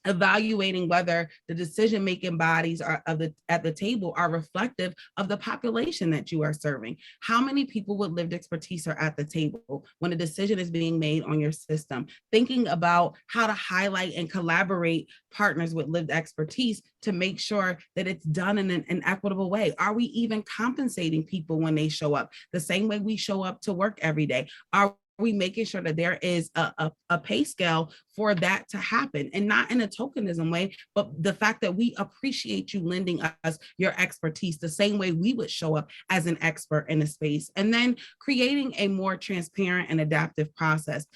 Speaker 2: evaluating whether the decision-making bodies at the table are reflective of the population that you are serving. How many people with lived expertise are at the table when a decision is being made on your system? Thinking about how to highlight and collaborate partners with lived expertise to make sure that it's done in an equitable way. Are we even compensating people when they show up the same way we show up to work every day? Are we making sure that there is a pay scale for that to happen, and not in a tokenism way, but the fact that we appreciate you lending us your expertise the same way we would show up as an expert in a space. And then creating a more transparent and adaptive process,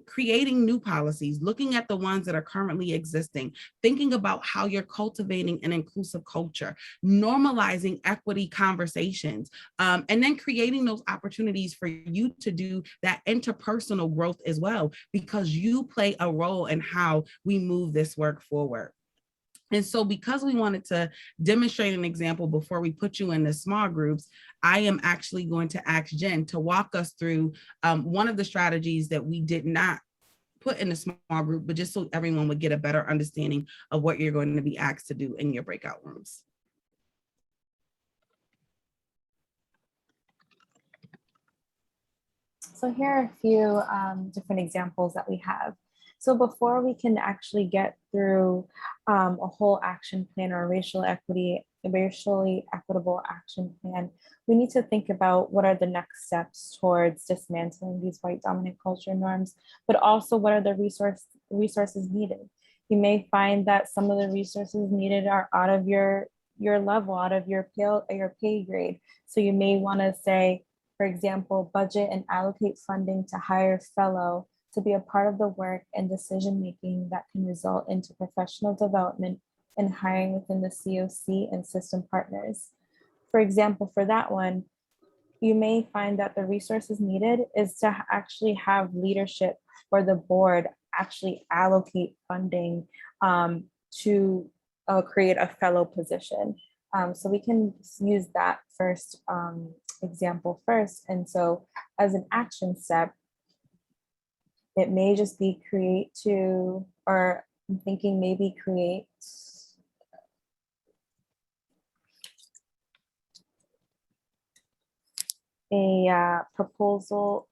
Speaker 2: creating new policies, looking at the ones that are currently existing, thinking about how you're cultivating an inclusive culture, normalizing equity conversations, and then creating those opportunities for you to do that interpersonal growth as well, because you play a role in how we move this work forward. And so because we wanted to demonstrate an example before we put you in the small groups, I am actually going to ask Jen to walk us through one of the strategies that we did not put in a small group, but just so everyone would get a better understanding of what you're going to be asked to do in your breakout rooms.
Speaker 1: So here are a few different examples that we have. So before we can actually get through a whole action plan or racially equitable action plan, we need to think about what are the next steps towards dismantling these white dominant culture norms, but also what are the resources needed. You may find that some of the resources needed are out of your level, out of your pay grade. So you may want to say, for example, budget and allocate funding to hire a fellow to be a part of the work and decision-making that can result into professional development and hiring within the COC and system partners. For example, for that one, you may find that the resources needed is to actually have leadership for the board actually allocate funding to create a fellow position. So we can use that first example first. And so as an action step, it may just be create to, or I'm thinking maybe create a proposal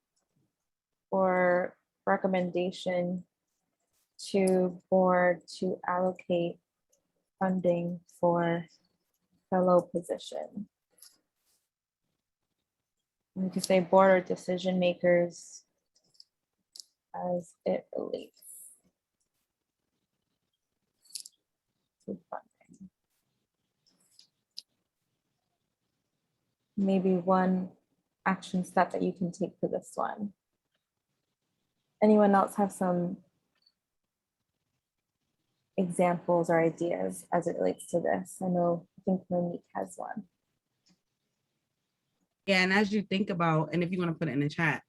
Speaker 1: or recommendation to board to allocate funding for fellow position. We could say board or decision makers as it relates to funding. Maybe one action step that you can take for this one. Anyone else have some examples or ideas as it relates to this? I think Monique has one.
Speaker 2: Yeah, and as you think about, and if you want to put it in the chat,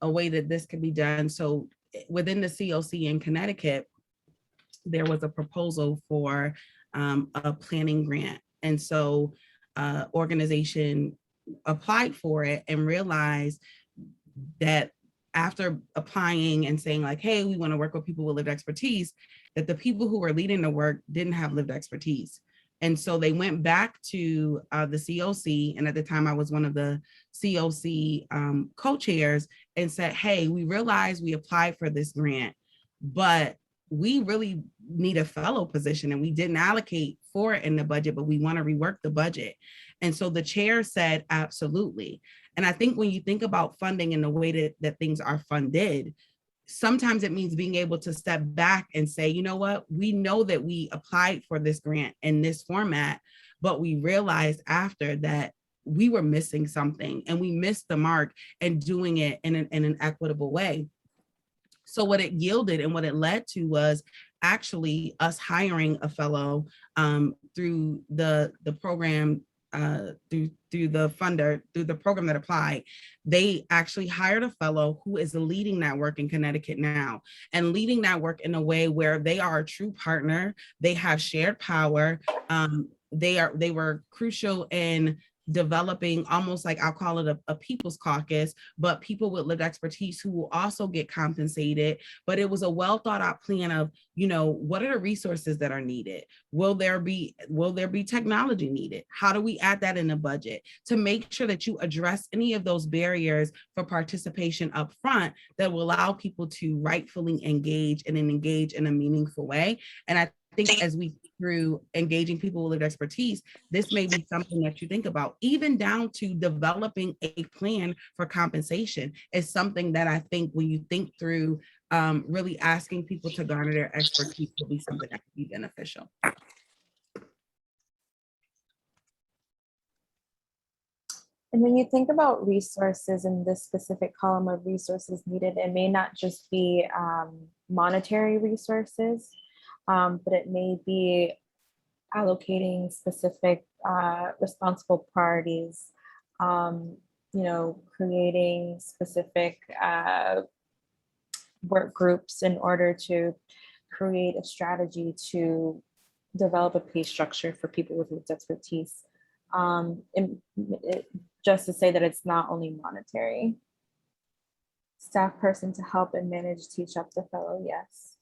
Speaker 2: a way that this could be done. So within the COC in Connecticut, there was a proposal for a planning grant. And so organization applied for it and realized that after applying and saying like, hey, we want to work with people with lived expertise, that the people who were leading the work didn't have lived expertise. And so they went back to the COC, and at the time I was one of the COC co-chairs, and said, hey, we realized we applied for this grant, but we really need a fellow position and we didn't allocate for it in the budget, but we want to rework the budget. And so the chair said, absolutely. And I think when you think about funding and the way that things are funded, sometimes it means being able to step back and say, you know what, we know that we applied for this grant in this format, but we realized after that we were missing something and we missed the mark and doing it in an equitable way. So what it yielded and what it led to was actually us hiring a fellow through the program, through the funder, through the program that applied. They actually hired a fellow who is leading that work in Connecticut now, and leading that work in a way where they are a true partner. They have shared power. They were crucial in developing almost like, I'll call it a people's caucus, but people with lived expertise who will also get compensated. But it was a well thought out plan of, you know, what are the resources that are needed? Will there be technology needed? How do we add that in the budget to make sure that you address any of those barriers for participation up front that will allow people to rightfully engage and engage in a meaningful way? And I think as we through engaging people with lived expertise, this may be something that you think about, even down to developing a plan for compensation is something that I think when you think through really asking people to garner their expertise will be something that could be beneficial.
Speaker 1: And when you think about resources in this specific column of resources needed, it may not just be monetary resources, but it may be allocating specific responsible priorities, you know, creating specific work groups in order to create a strategy to develop a pay structure for people with lived expertise. Just to say that it's not only monetary. Staff person to help and manage, teach up the fellow, yes.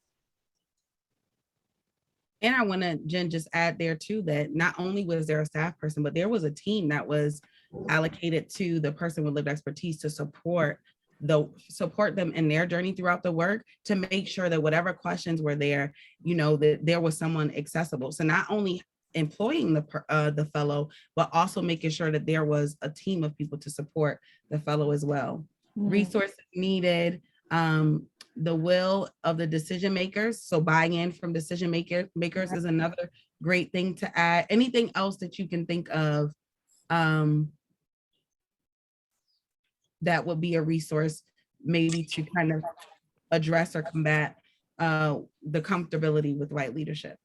Speaker 2: And I want to, Jen, just add there too, that not only was there a staff person, but there was a team that was allocated to the person with lived expertise to support them in their journey throughout the work, to make sure that whatever questions were there, you know, that there was someone accessible. So not only employing the fellow, but also making sure that there was a team of people to support the fellow as well. Resources needed, the will of the decision makers. So buying in from decision makers is another great thing to add. Anything else that you can think of that would be a resource maybe to kind of address or combat the comfortability with white leadership?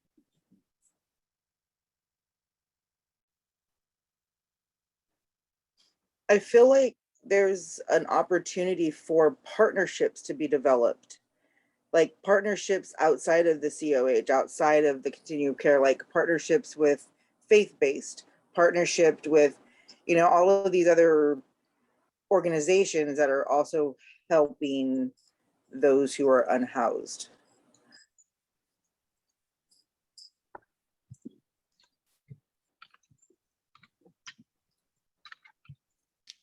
Speaker 3: I feel like there's an opportunity for partnerships to be developed like partnerships outside of the COH, outside of the continuum of care, like partnerships with faith-based, partnership with, you know, all of these other organizations that are also helping those who are unhoused.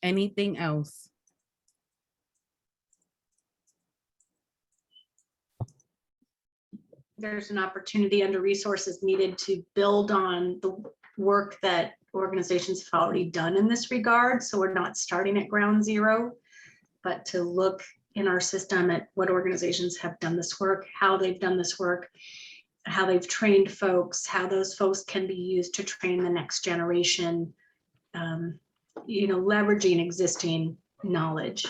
Speaker 2: Anything else?
Speaker 10: There's an opportunity under resources needed to build on the work that organizations have already done in this regard. So we're not starting at ground zero, but to look in our system at what organizations have done this work, how they've done this work, how they've trained folks, how those folks can be used to train the next generation, you know, leveraging existing knowledge.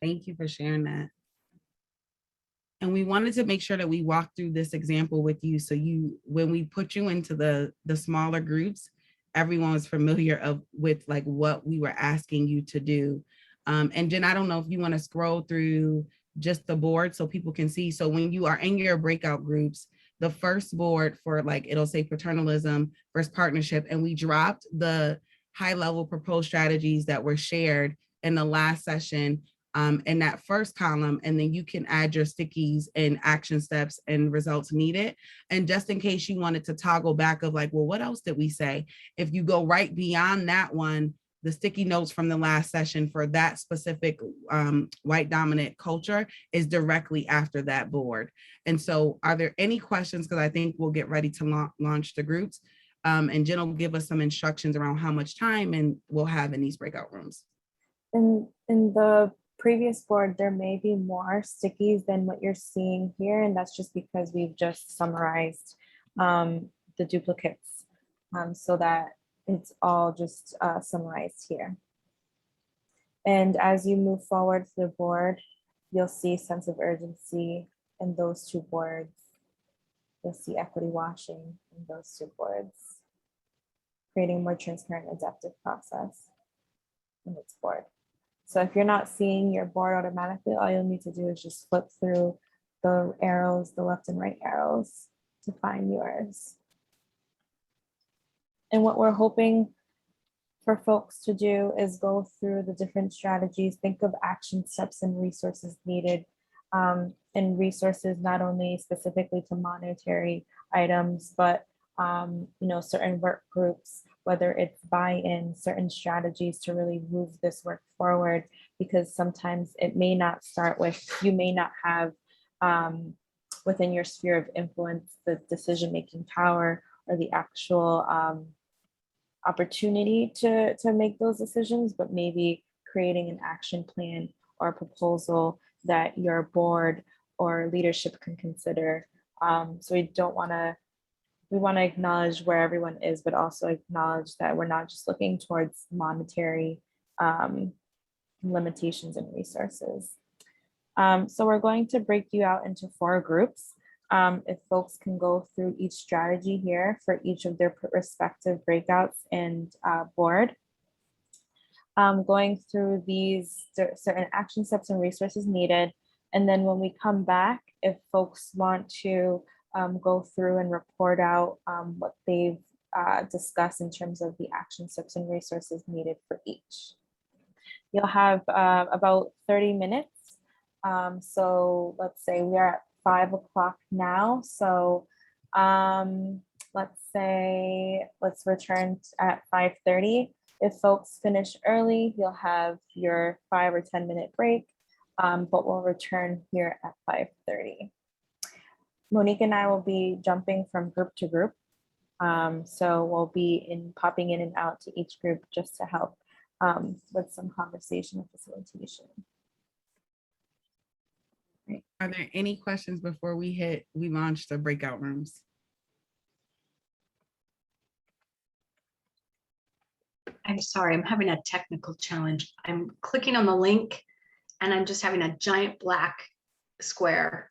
Speaker 2: Thank you for sharing that. And we wanted to make sure that we walk through this example with you. So you, when we put you into the smaller groups, everyone was familiar with like what we were asking you to do. And Jen, I don't know if you want to scroll through just the board so people can see. So when you are in your breakout groups, the first board for like, it'll say paternalism versus partnership. And we dropped the high level proposed strategies that were shared in the last session in that first column, and then you can add your stickies and action steps and results needed. And just in case you wanted to toggle back of like, well, what else did we say? If you go right beyond that one, the sticky notes from the last session for that specific white dominant culture is directly after that board. And so are there any questions? Because I think we'll get ready to launch the groups. And Jen will give us some instructions around how much time and we'll have in these breakout rooms.
Speaker 1: In the previous board, there may be more stickies than what you're seeing here, and that's just because we've just summarized the duplicates so that it's all just summarized here. And as you move forward to the board, you'll see sense of urgency in those two boards. You'll see equity washing in those two boards, creating a more transparent, adaptive process in its board. So if you're not seeing your board automatically, all you'll need to do is just flip through the arrows, the left and right arrows to find yours. And what we're hoping for folks to do is go through the different strategies, think of action steps and resources needed, and resources not only specifically to monetary items, but you know, certain work groups, whether it's buy-in, certain strategies to really move this work forward, because sometimes it may not start with, you may not have within your sphere of influence, the decision-making power or the actual opportunity to make those decisions, but maybe creating an action plan or a proposal that your board or leadership can consider. So we want to acknowledge where everyone is, but also acknowledge that we're not just looking towards monetary limitations and resources. So we're going to break you out into 4 groups. If folks can go through each strategy here for each of their respective breakouts and board. Going through these certain action steps and resources needed. And then when we come back, if folks want to go through and report out what they've discussed in terms of the action steps and resources needed for each. You'll have about 30 minutes. So let's say we are at 5 o'clock now. So let's return at 5:30. If folks finish early, you'll have your 5 or 10 minute break, but we'll return here at 5:30. Monique and I will be jumping from group to group. So we'll be popping in and out to each group just to help with some conversation and facilitation. Right.
Speaker 2: Are there any questions before we launch the breakout rooms?
Speaker 10: I'm sorry, I'm having a technical challenge. I'm clicking on the link and I'm just having a giant black square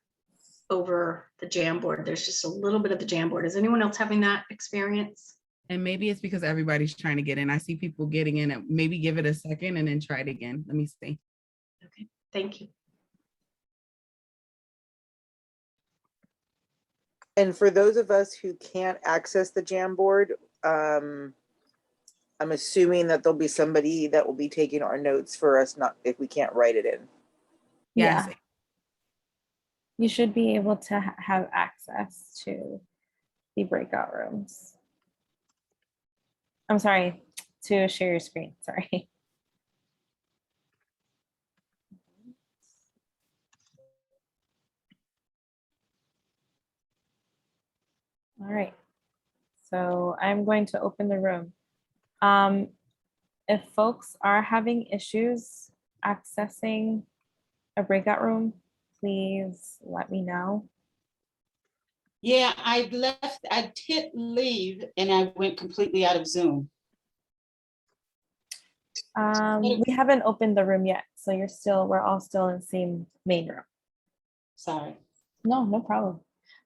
Speaker 10: over the Jamboard. There's just a little bit of the Jamboard. Is anyone else having that experience?
Speaker 2: And maybe it's because everybody's trying to get in. I see people getting in. Maybe give it a second and then try it again. Let me see.
Speaker 10: Okay, thank you.
Speaker 3: And for those of us who can't access the Jamboard, I'm assuming that there'll be somebody that will be taking our notes for us, not if we can't write it in.
Speaker 2: Yes.
Speaker 1: Yeah. You should be able to have access to the breakout rooms. I'm sorry, to share your screen, sorry. All right, so I'm going to open the room. If folks are having issues accessing a breakout room, please let me know.
Speaker 11: Yeah, I hit leave and I went completely out of Zoom.
Speaker 1: We haven't opened the room yet, so we're all still in the same main room.
Speaker 11: Sorry.
Speaker 1: No problem.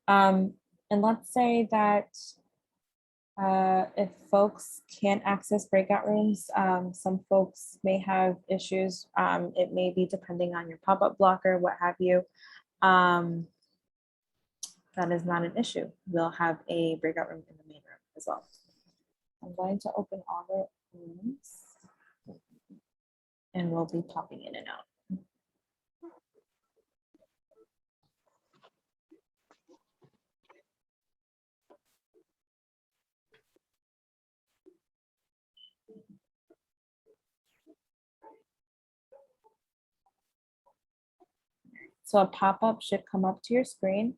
Speaker 1: And let's say that if folks can't access breakout rooms, some folks may have issues. It may be depending on your pop-up blocker, what have you. That is not an issue. We'll have a breakout room in the main room as well. I'm going to open all the rooms and we'll be popping in and out. So a pop-up should come up to your screen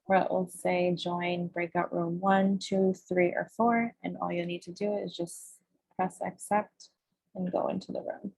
Speaker 1: where it will say join breakout room 1, 2, 3, or 4. And all you need to do is just press accept and go into the room.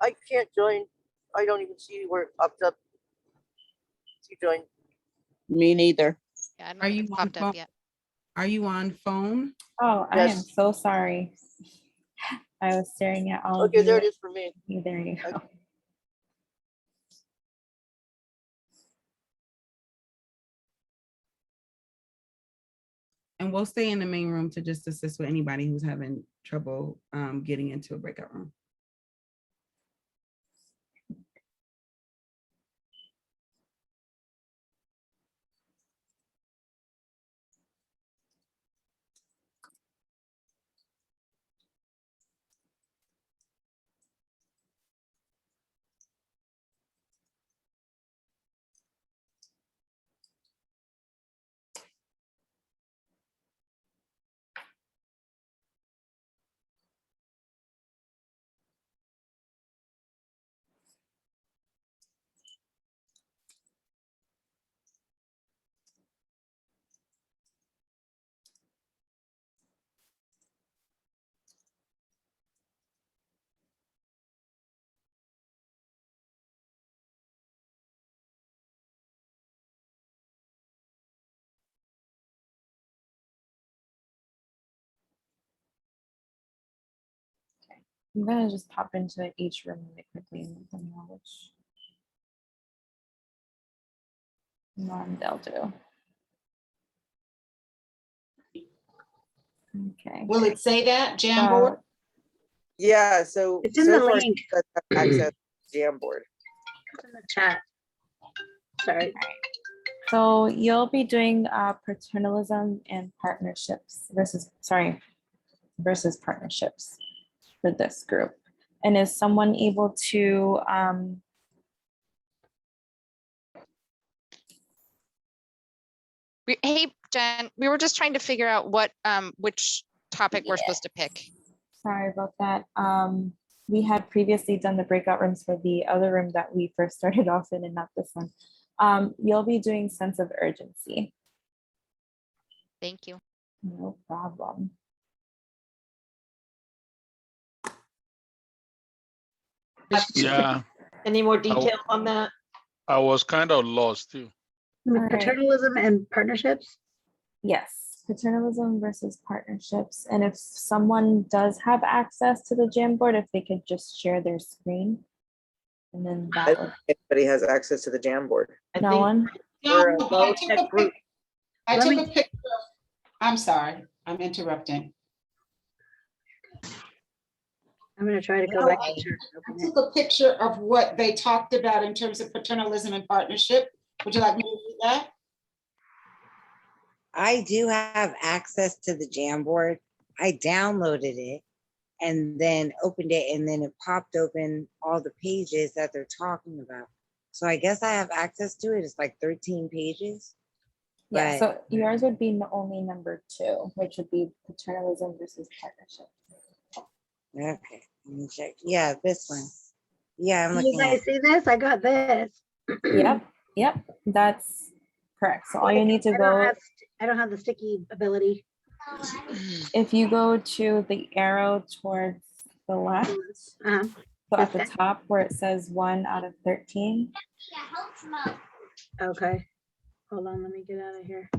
Speaker 12: I can't join. I don't even see where it popped up to join. Me neither.
Speaker 9: Yeah, I don't
Speaker 2: Are
Speaker 9: think
Speaker 2: you
Speaker 9: it's
Speaker 2: on
Speaker 9: popped
Speaker 2: phone?
Speaker 9: up yet.
Speaker 2: Are you on phone?
Speaker 1: Oh, I am
Speaker 12: Yes.
Speaker 1: so sorry. I was staring at all of
Speaker 12: Okay,
Speaker 1: you.
Speaker 12: there it is for me.
Speaker 1: There you go.
Speaker 12: Okay.
Speaker 2: And we'll stay in the main room to just assist with anybody who's having trouble getting into a breakout room.
Speaker 1: I'm gonna just pop into each room really quickly and let them know which one they'll do. Okay.
Speaker 11: Will it say that, Jamboard?
Speaker 3: Yeah, so
Speaker 10: It's in
Speaker 3: so
Speaker 10: the
Speaker 3: far
Speaker 10: link.
Speaker 3: she does have access to Jamboard.
Speaker 10: It's in the chat. Sorry.
Speaker 1: So you'll be doing paternalism and partnerships versus partnerships for this group. And is someone able to
Speaker 9: Hey, Jen, we were just trying to figure out what which topic we're supposed to pick.
Speaker 1: Sorry about that. We had previously done the breakout rooms for the other room that we first started off in and not this one. You'll be doing sense of urgency.
Speaker 9: Thank you.
Speaker 1: No problem.
Speaker 13: Yeah,
Speaker 14: Any more detail on that?
Speaker 13: I was kind of lost too.
Speaker 1: right.
Speaker 14: Paternalism and partnerships?
Speaker 1: Yes, paternalism versus partnerships. And if someone does have access to the Jamboard, if they could just share their screen. And then
Speaker 3: I
Speaker 1: that
Speaker 3: don't
Speaker 1: would,
Speaker 3: think anybody has access to the Jamboard.
Speaker 1: no one?
Speaker 3: We're a
Speaker 11: No,
Speaker 3: low
Speaker 11: I took
Speaker 3: tech
Speaker 11: a
Speaker 3: group.
Speaker 11: I
Speaker 14: Let
Speaker 11: took
Speaker 14: me-
Speaker 11: a picture. I'm sorry, I'm interrupting.
Speaker 14: I'm gonna try to go back.
Speaker 11: I
Speaker 14: and share and
Speaker 11: I
Speaker 14: open it.
Speaker 11: took a picture of what they talked about in terms of paternalism and partnership. Would you like me to do that?
Speaker 15: I do have access to the Jamboard. I downloaded it and then opened it, and then it popped open all the pages that they're talking about. So I guess I have access to it. It's like 13 pages.
Speaker 1: Yeah,
Speaker 15: But
Speaker 1: so yours would be only number 2, which would be paternalism versus partnership.
Speaker 15: okay, let me check. Yeah, this one. Yeah, I'm
Speaker 14: You
Speaker 15: looking at
Speaker 14: guys see this? I got this.
Speaker 1: Yep, that's correct. So all you need to
Speaker 14: I don't
Speaker 1: go,
Speaker 14: have I don't have the sticky ability.
Speaker 1: if you go to the arrow towards the left,
Speaker 14: Uh-huh.
Speaker 1: so at the
Speaker 14: This
Speaker 1: top where it says 1 out of 13,
Speaker 14: Okay. Hold on, let me get out of here.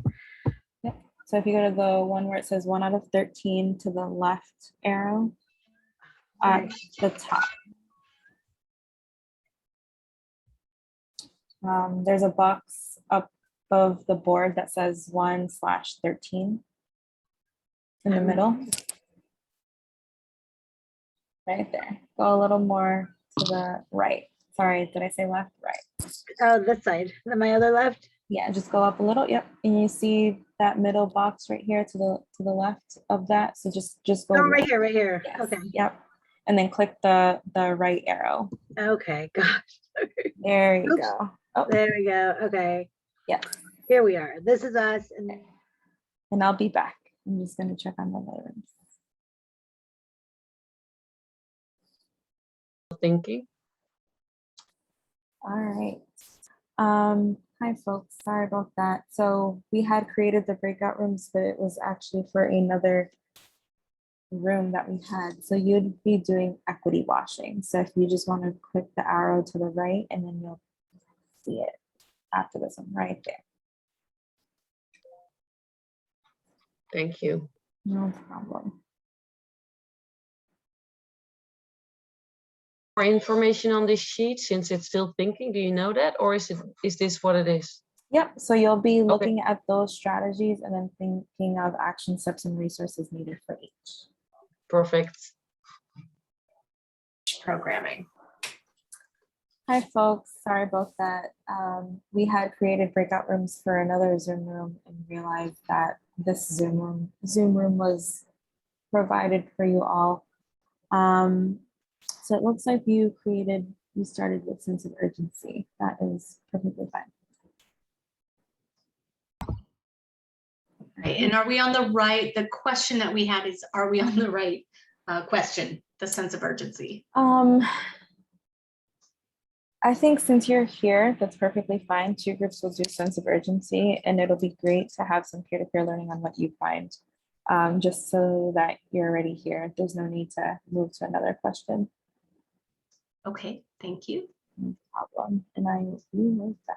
Speaker 1: so if you go to the one where it says 1 out of 13 to the left arrow at the top, there's a box up above the board that says 1/13 in the middle. Right there. Go a little more to the right. Sorry, did I say left? Right.
Speaker 14: Oh, this side. My other left?
Speaker 1: Yeah, just go up a little. Yep. And you see that middle box right here to the left of that. So just go.
Speaker 14: Oh, right
Speaker 1: left.
Speaker 14: here, right here.
Speaker 1: Yes,
Speaker 14: Okay.
Speaker 1: Yep. And then click the right arrow.
Speaker 14: Okay, gosh.
Speaker 1: There you
Speaker 14: Oops.
Speaker 1: go. Oh,
Speaker 14: There we go. Okay.
Speaker 1: yeah.
Speaker 14: Here we are. This is us. And
Speaker 1: And I'll be back. I'm just gonna check on the other rooms.
Speaker 14: thinking.
Speaker 1: All right. Hi folks, sorry about that. So we had created the breakout rooms, but it was actually for another room that we had. So you'd be doing equity washing. So if you just want to click the arrow to the right, and then you'll see it after this one right there.
Speaker 14: Thank you.
Speaker 1: No problem.
Speaker 14: More information on this sheet since it's still thinking. Do you know that, or is this what it is?
Speaker 1: Yep. So you'll be looking at those strategies and then thinking of action steps and resources needed for each.
Speaker 14: Perfect. Programming.
Speaker 1: Hi folks, sorry about that. We had created breakout rooms for another Zoom room and realized that this Zoom room was provided for you all. So it looks like you started with sense of urgency. That is perfectly fine.
Speaker 10: Right, and are we on the right? The question that we had is, are we on the right question, the sense of urgency?
Speaker 1: I think since you're here, that's perfectly fine. 2 groups will do sense of urgency, and it'll be great to have some peer-to-peer learning on what you find, just so that you're already here. There's no need to move to another question.
Speaker 10: Okay, thank you.
Speaker 1: No problem. And I removed that.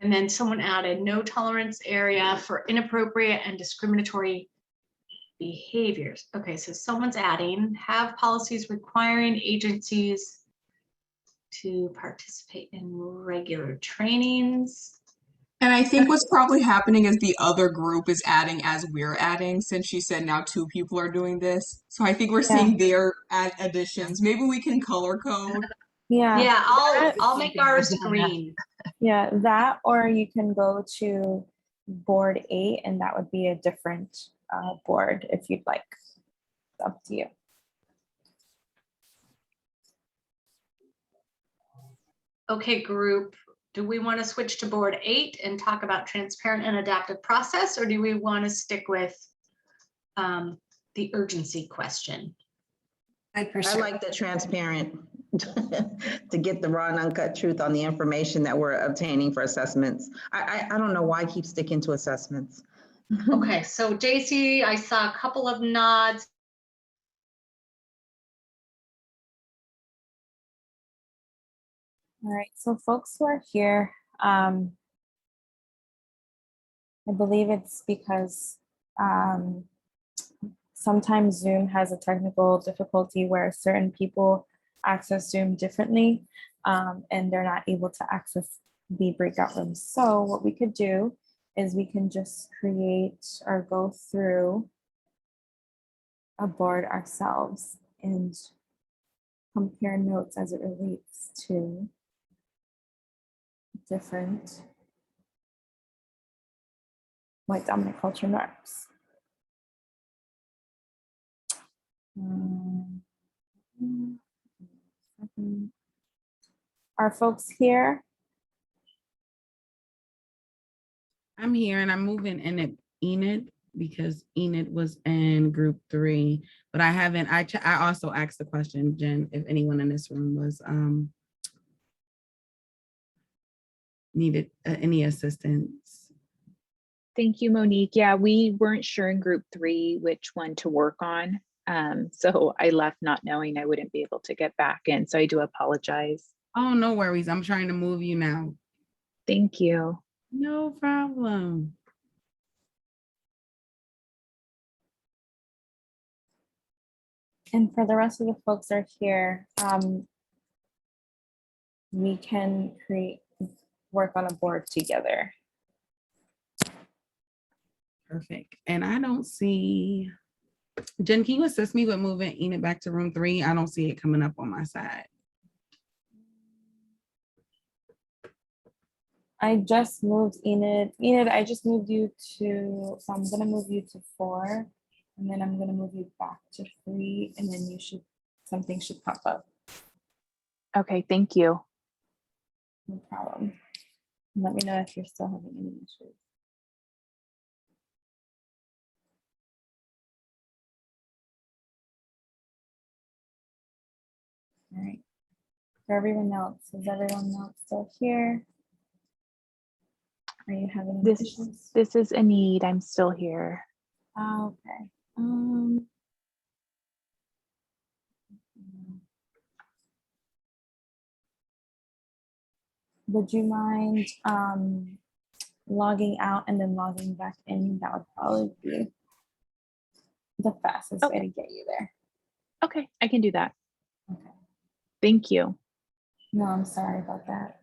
Speaker 10: And then someone added no tolerance area for inappropriate and discriminatory behaviors. Okay, so someone's adding have policies requiring agencies to participate in regular trainings.
Speaker 16: And I think what's probably happening is the other group is adding as we're adding, since she said now 2 people are doing this. So I think we're seeing their additions. Maybe we can color code.
Speaker 10: Yeah, I'll make ours green.
Speaker 1: Yeah, that, or you can go to board 8, and that would be a different board if you'd like. It's up to you.
Speaker 10: Okay, group. do we want to switch to board 8 and talk about transparent and adaptive process, or do we want to stick with the urgency question?
Speaker 7: I like the transparent to get the raw and uncut truth on the information that we're obtaining for assessments. I don't know why I keep sticking to assessments.
Speaker 10: Okay, so JC, I saw a couple of nods.
Speaker 1: All right, so folks who are here, I believe it's because sometimes Zoom has a technical difficulty where certain people access Zoom differently, and they're not able to access the breakout rooms. So what we could do is we can just create or go through a board ourselves and compare notes as it relates to different white dominant culture norms. Are folks here?
Speaker 2: I'm here and I'm moving Enid because Enid was in group 3, but I haven't, I also asked the question, Jen, if anyone in this room was needed any assistance.
Speaker 17: Thank you, Monique. Yeah, we weren't sure in group 3 which one to work on. So I left not knowing I wouldn't be able to get back in. So I do apologize.
Speaker 2: Oh, no worries. I'm trying to move you now.
Speaker 17: Thank you.
Speaker 2: No problem.
Speaker 1: And for the rest of the folks that are here, we can work on a board together.
Speaker 2: Perfect. And I don't see, Jen, can you assist me with moving Enid back to room 3? I don't see it coming up on my side.
Speaker 1: I just moved Enid. Enid, I just moved you to, so I'm gonna move you to 4, and then I'm gonna move you back to 3, and then something should pop up.
Speaker 17: Okay, thank you.
Speaker 1: No problem. Let me know if you're still having any issues. All right. For everyone else, is everyone else still here? Are you having any issues?
Speaker 17: This is Anid. I'm still here.
Speaker 1: Oh, okay. Would you mind logging out and then logging back in? That would probably be the fastest way to get you there.
Speaker 17: Okay, I can do that.
Speaker 1: Okay.
Speaker 17: Thank you.
Speaker 1: No, I'm sorry about that.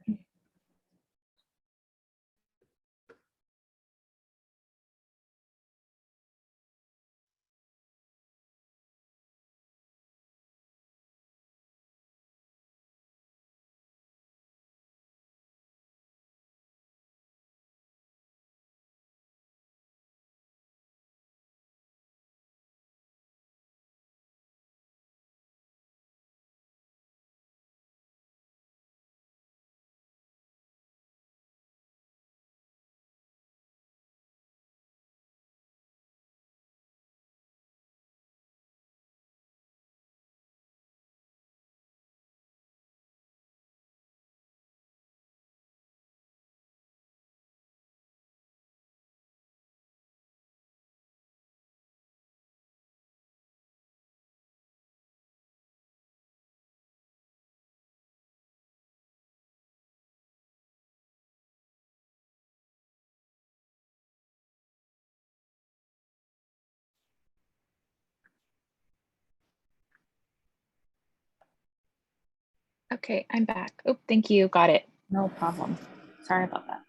Speaker 17: Okay, I'm back. Oh, thank you. Got it.
Speaker 1: No problem. Sorry about that.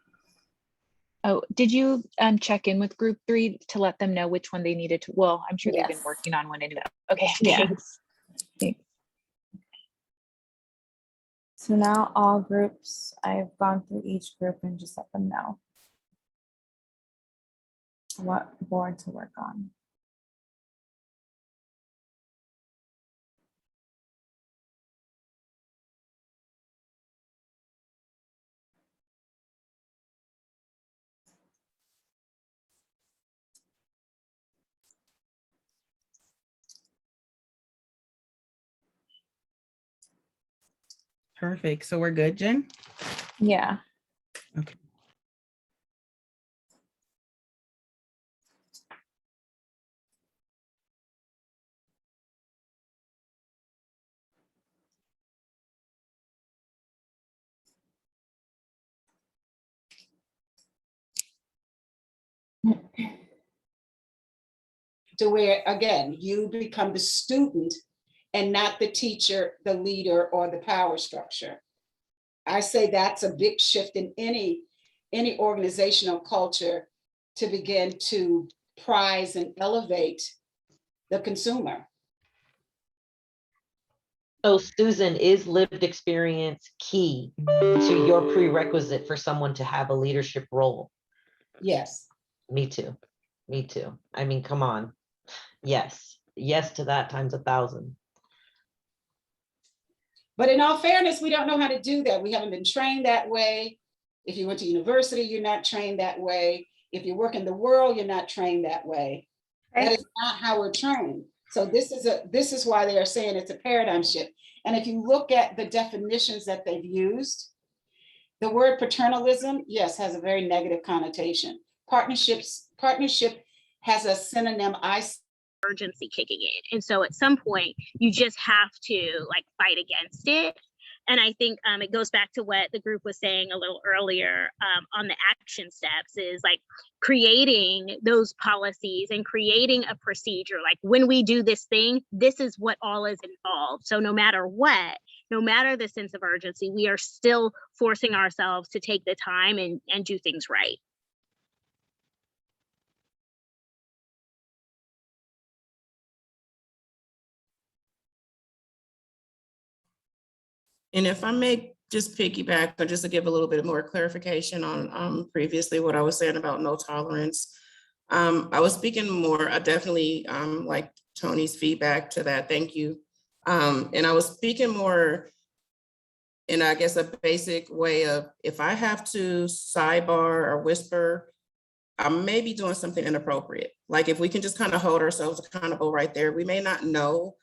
Speaker 17: Oh, did you check in with group 3 to let them know which one they needed to? Well, I'm sure they've been working on one anyway. Okay,
Speaker 1: Yeah.
Speaker 17: thanks. Thanks.
Speaker 1: So now all groups, I've gone through each group and just let them know what board to work on.
Speaker 2: Perfect. So we're good, Jen?
Speaker 1: Yeah.
Speaker 2: Okay.
Speaker 11: To where, again, you become the student and not the teacher, the leader, or the power structure. I say that's a big shift in any organizational culture, to begin to prize and elevate the consumer.
Speaker 14: So Susan, is lived experience key to your prerequisite for someone to have a leadership role?
Speaker 11: Yes.
Speaker 14: Me too. Me too. I mean, come on. Yes. Yes to that times 1,000.
Speaker 11: But in all fairness, we don't know how to do that. We haven't been trained that way. If you went to university, you're not trained that way. If you work in the world, you're not trained that way. That is not how we're trained. So this is why they are saying it's a paradigm shift. And if you look at the definitions that they've used, the word paternalism, yes, has a very negative connotation. Partnership has a synonym,
Speaker 18: urgency kicking in. And so at some point, you just have to like fight against it. And I think it goes back to what the group was saying a little earlier on the action steps, is like creating those policies and creating a procedure. Like when we do this thing, this is what all is involved. So no matter what, no matter the sense of urgency, we are still forcing ourselves to take the time and do things right.
Speaker 19: And if I may just piggyback, or just to give a little bit more clarification on previously what I was saying about no tolerance. I was speaking more, I definitely like Tony's feedback to that. Thank you. And I was speaking more in, I guess, a basic way of, if I have to sidebar or whisper, I may be doing something inappropriate. Like if we can just kind of hold ourselves accountable right there, we may not know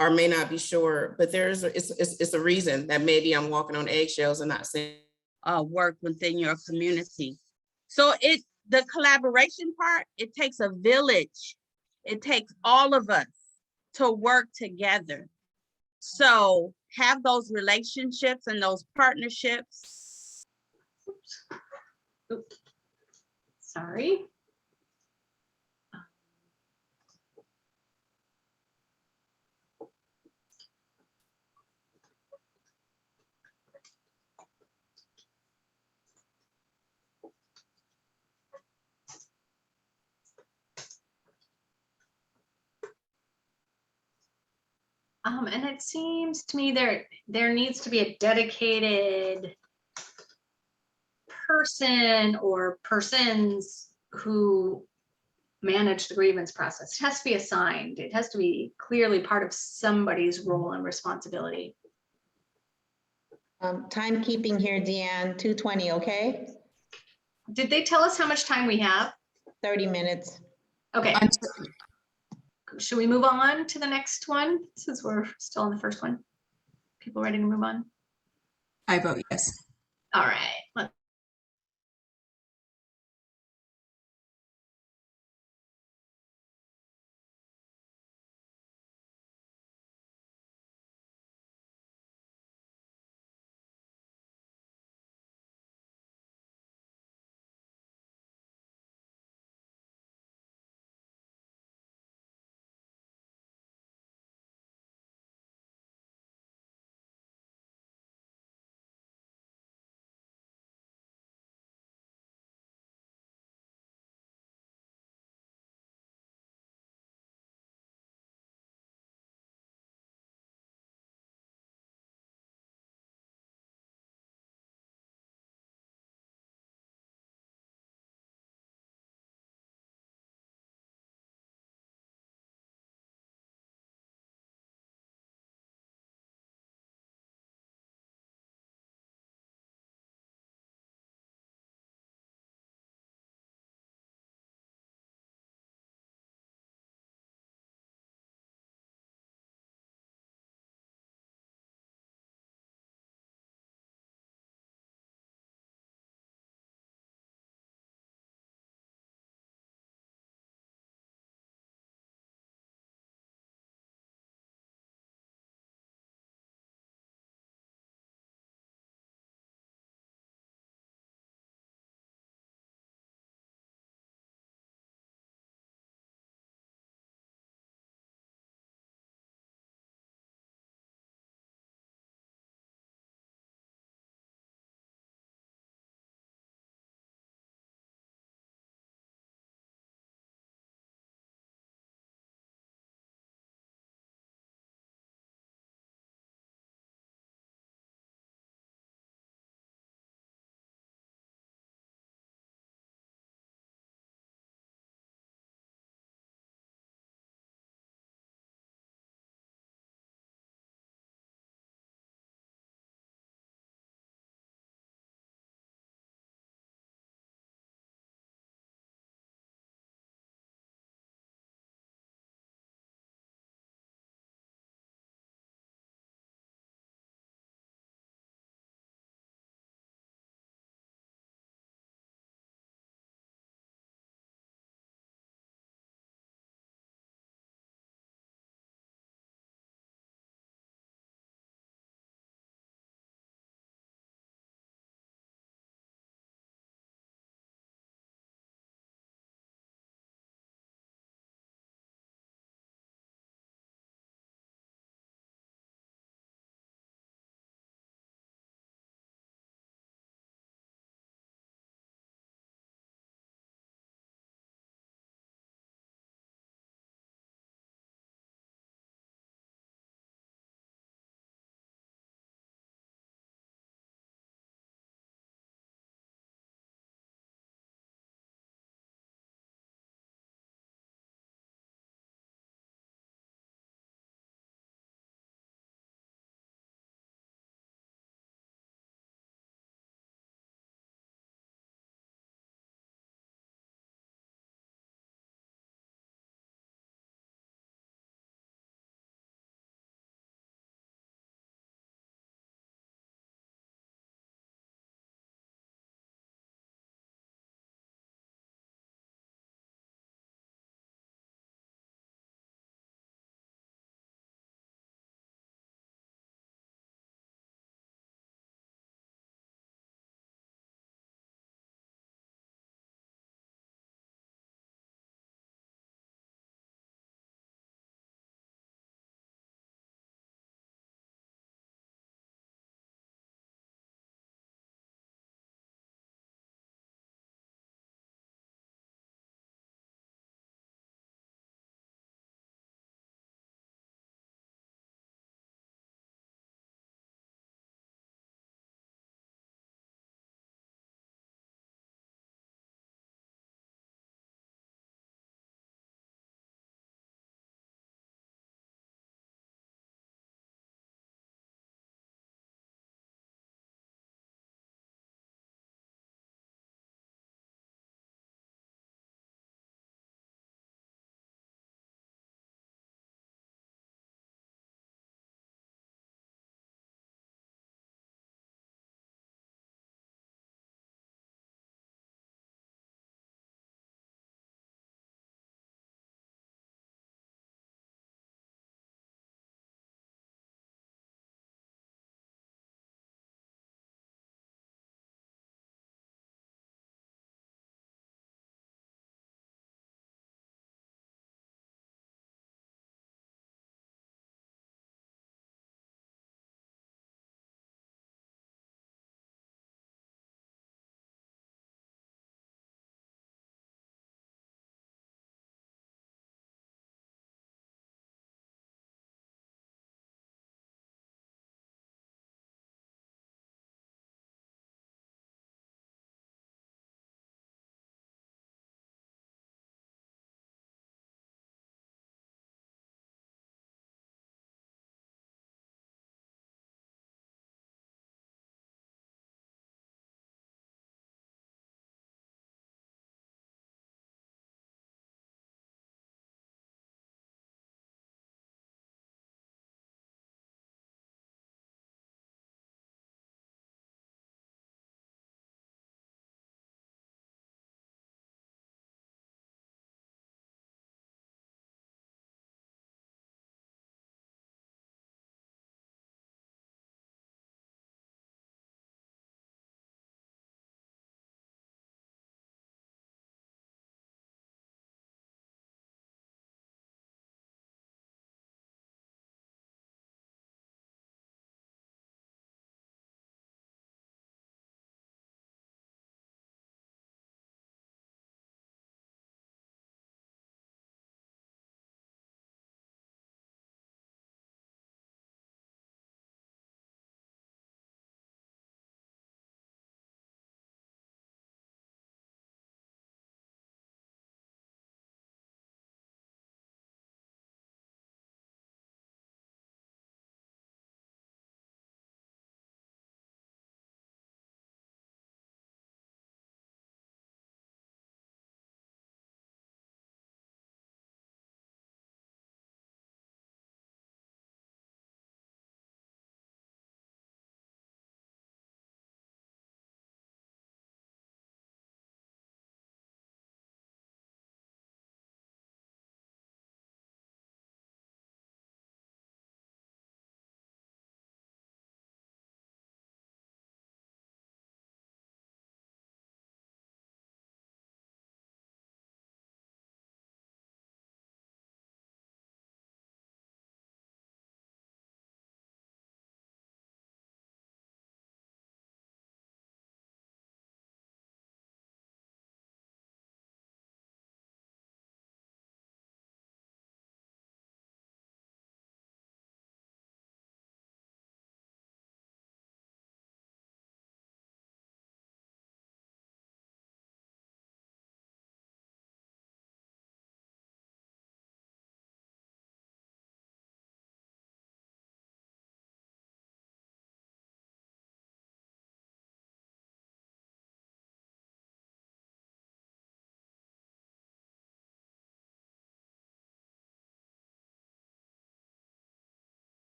Speaker 19: or may not be sure, but it's a reason that maybe I'm walking on eggshells and not saying
Speaker 20: work within your community. So the collaboration part, it takes a village. It takes all of us to work together. So have those relationships and those partnerships.
Speaker 10: Oops. Sorry. And it seems to me there needs to be a dedicated person or persons who manage the grievance process. It has to be assigned. It has to be clearly part of somebody's role and responsibility.
Speaker 7: Timekeeping here, Deanne, 2:20, okay?
Speaker 10: Did they tell us how much time we have?
Speaker 7: 30 minutes.
Speaker 10: Okay. Should we move on to the next one since we're still on the first one? People ready to move on?
Speaker 16: I vote yes.
Speaker 10: All right. Let's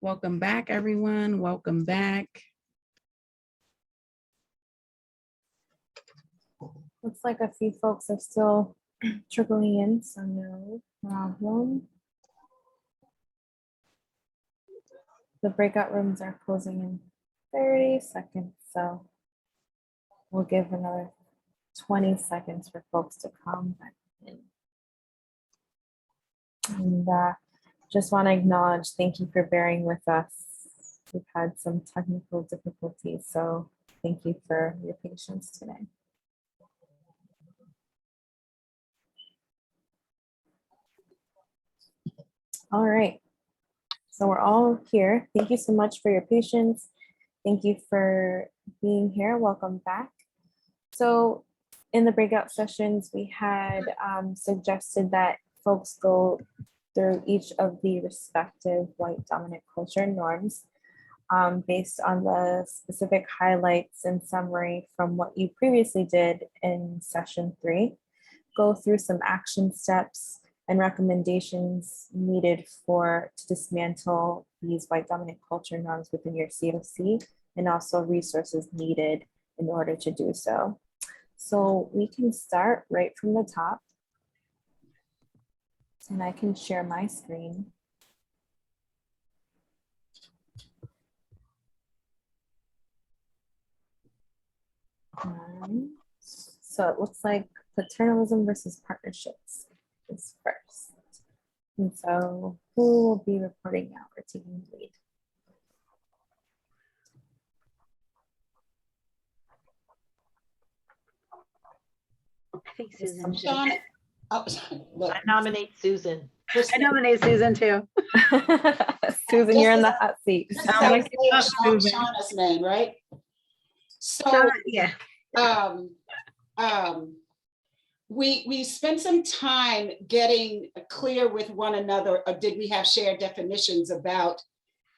Speaker 2: Welcome back, everyone. Welcome back.
Speaker 1: Looks like a few folks are still trickling in, so no problem. The breakout rooms are closing in 30 seconds, so we'll give another 20 seconds for folks to come back in. And just want to acknowledge, thank you for bearing with us. We've had some technical difficulties, so thank you for your patience today. All right, so we're all here. Thank you so much for your patience. Thank you for being here. Welcome back. So in the breakout sessions, we had suggested that folks go through each of the respective white dominant culture norms based on the specific highlights and summary from what you previously did in session 3. Go through some action steps and recommendations needed to dismantle these white dominant culture norms within your COC, and also resources needed in order to do so. So we can start right from the top, and I can share my screen. So it looks like paternalism versus partnerships is first. And so who will be reporting now or taking the lead?
Speaker 14: I think Susan should.
Speaker 11: Sean, oh, look.
Speaker 14: I nominate Susan.
Speaker 21: I nominate Susan too.
Speaker 1: Susan, you're in the hot seat.
Speaker 11: Shauna's name, right? So
Speaker 21: yeah.
Speaker 11: We spent some time getting clear with one another, or did we have shared definitions about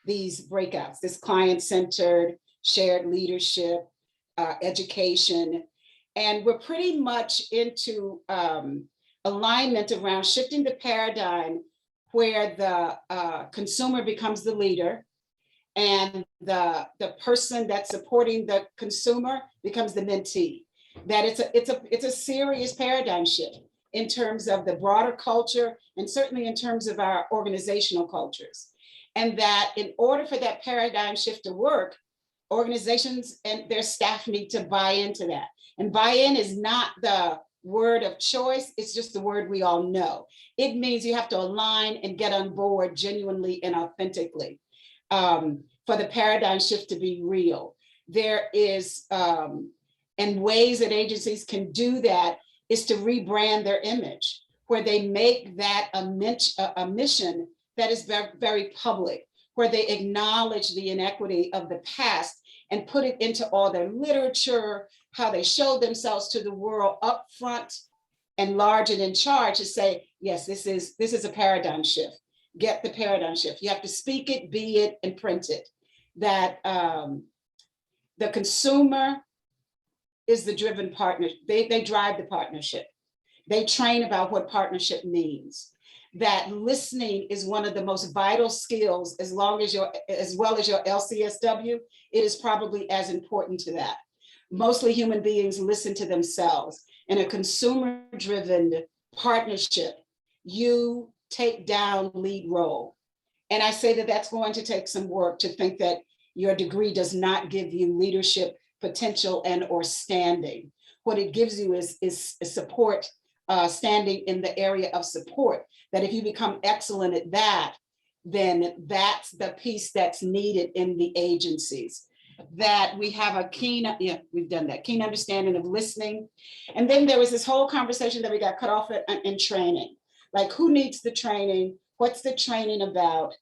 Speaker 11: these breakouts, this client-centered, shared leadership, education, and we're pretty much into alignment around shifting the paradigm where the consumer becomes the leader and the person that's supporting the consumer becomes the mentee. That it's a serious paradigm shift in terms of the broader culture and certainly in terms of our organizational cultures. And that in order for that paradigm shift to work, organizations and their staff need to buy into that. And buy-in is not the word of choice, it's just the word we all know. It means you have to align and get on board genuinely and authentically for the paradigm shift to be real. There is, and ways that agencies can do that is to rebrand their image, where they make that a mission that is very, very public, where they acknowledge the inequity of the past and put it into all their literature, how they show themselves to the world up front and large and in charge to say, yes, this is a paradigm shift. Get the paradigm shift. You have to speak it, be it, and print it. That the consumer is the driven partner. They drive the partnership. They train about what partnership means. That listening is one of the most vital skills, as well as your LCSW, it is probably as important to that. Mostly human beings listen to themselves. In a consumer-driven partnership, you take down lead role. And I say that that's going to take some work to think that your degree does not give you leadership potential and or standing. What it gives you is support, standing in the area of support, that if you become excellent at that, then that's the piece that's needed in the agencies. That we have a keen, we've done that, keen understanding of listening. And then there was this whole conversation that we got cut off in training. Like, who needs the training? What's the training about?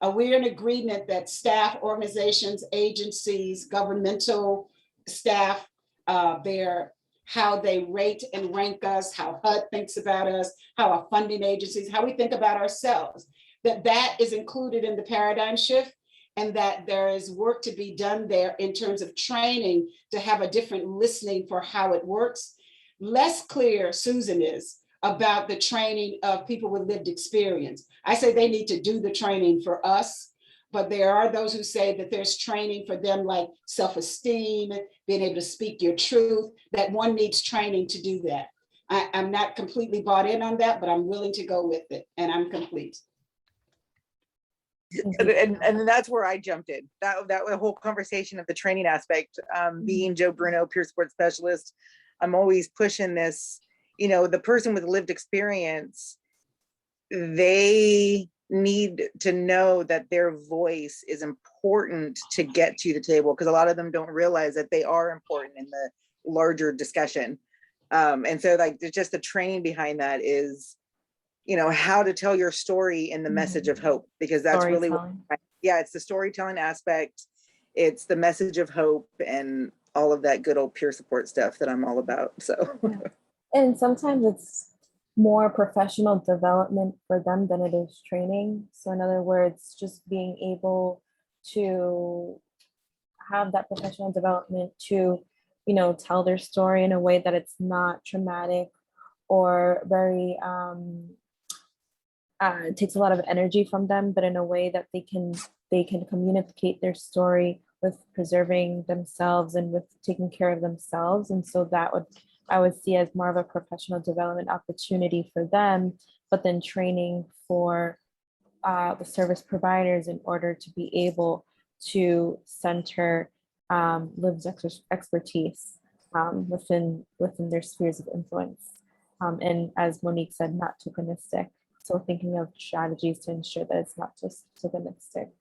Speaker 11: We're in agreement that staff, organizations, agencies, governmental staff, how they rate and rank us, how HUD thinks about us, how our funding agencies, how we think about ourselves, that is included in the paradigm shift, and that there is work to be done there in terms of training to have a different listening for how it works. Less clear, Susan, is about the training of people with lived experience. I say they need to do the training for us, but there are those who say that there's training for them, like self-esteem, being able to speak your truth, that one needs training to do that. I'm not completely bought in on that, but I'm willing to go with it, and I'm complete.
Speaker 3: And that's where I jumped in. That whole conversation of the training aspect, being Joe Bruno, peer support specialist, I'm always pushing this, you know, the person with lived experience, they need to know that their voice is important to get to the table, because a lot of them don't realize that they are important in the larger discussion. And so like there's just the training behind that is, you know, how to tell your story in the message of hope, because that's really what, yeah, it's the storytelling aspect, it's the message of hope, and all of that good old peer support stuff that I'm all about. So
Speaker 1: and sometimes it's more professional development for them than it is training. So in other words, just being able to have that professional development to, you know, tell their story in a way that it's not traumatic or very it takes a lot of energy from them, but in a way that they can communicate their story with preserving themselves and with taking care of themselves. And so that I would see as more of a professional development opportunity for them, but then training for the service providers in order to be able to center lived expertise within their spheres of influence. And as Monique said, not tokenistic. So thinking of strategies to ensure that it's not just tokenistic.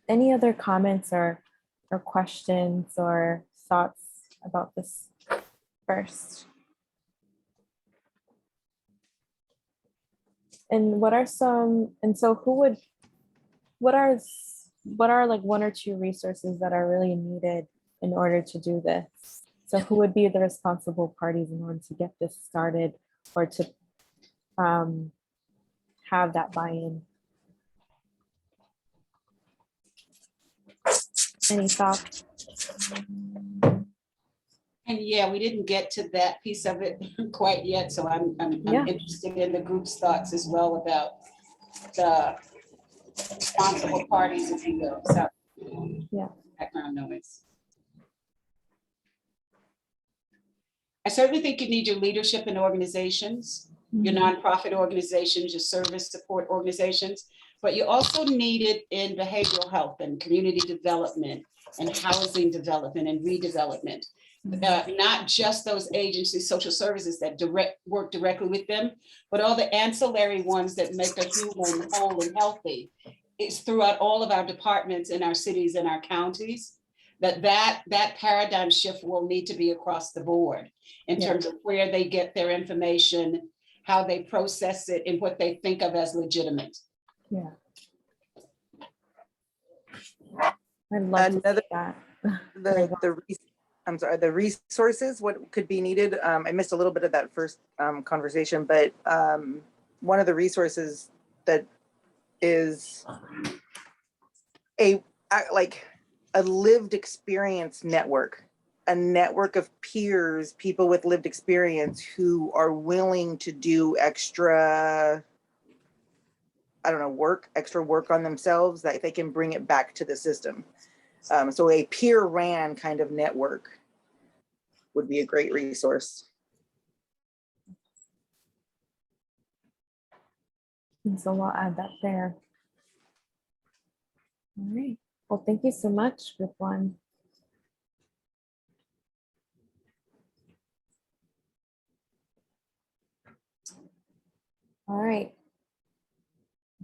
Speaker 1: Any other comments or questions or thoughts about this first? And what are some, and so what are like one or two resources that are really needed in order to do this? So who would be the responsible parties in order to get this started or to have that buy-in? Any thoughts?
Speaker 11: And yeah, we didn't get to that piece of it quite yet. So I'm interested in the group's thoughts as well about the responsible parties, if you will. So
Speaker 1: yeah,
Speaker 11: background noise. I certainly think you need your leadership in organizations, your nonprofit organizations, your service support organizations, but you also need it in behavioral health and community development and housing development and redevelopment. Not just those agencies, social services that work directly with them, but all the ancillary ones that make a human whole and healthy. It's throughout all of our departments in our cities and our counties that paradigm shift will need to be across the board in terms of where they get their information, how they process it, and what they think of as legitimate.
Speaker 1: Yeah. I'd love to see that.
Speaker 3: The resources, what could be needed. I missed a little bit of that first conversation, but one of the resources that is a lived experience network, a network of peers, people with lived experience who are willing to do extra, extra work on themselves, that they can bring it back to the system. So a peer ran kind of network would be a great resource.
Speaker 1: And so we'll add that there. All right. Well, thank you so much, group one. All right.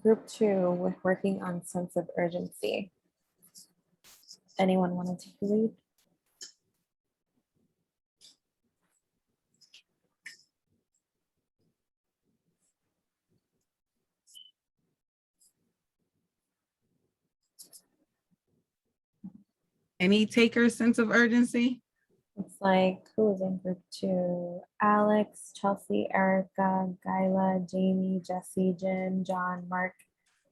Speaker 1: Group two, with working on sense of urgency. Anyone want to take the lead?
Speaker 2: Any takers sense of urgency?
Speaker 1: It's like, who was in group two? Alex, Chelsea, Erica, Gyla, Jamie, Jesse, Jim, John, Mark,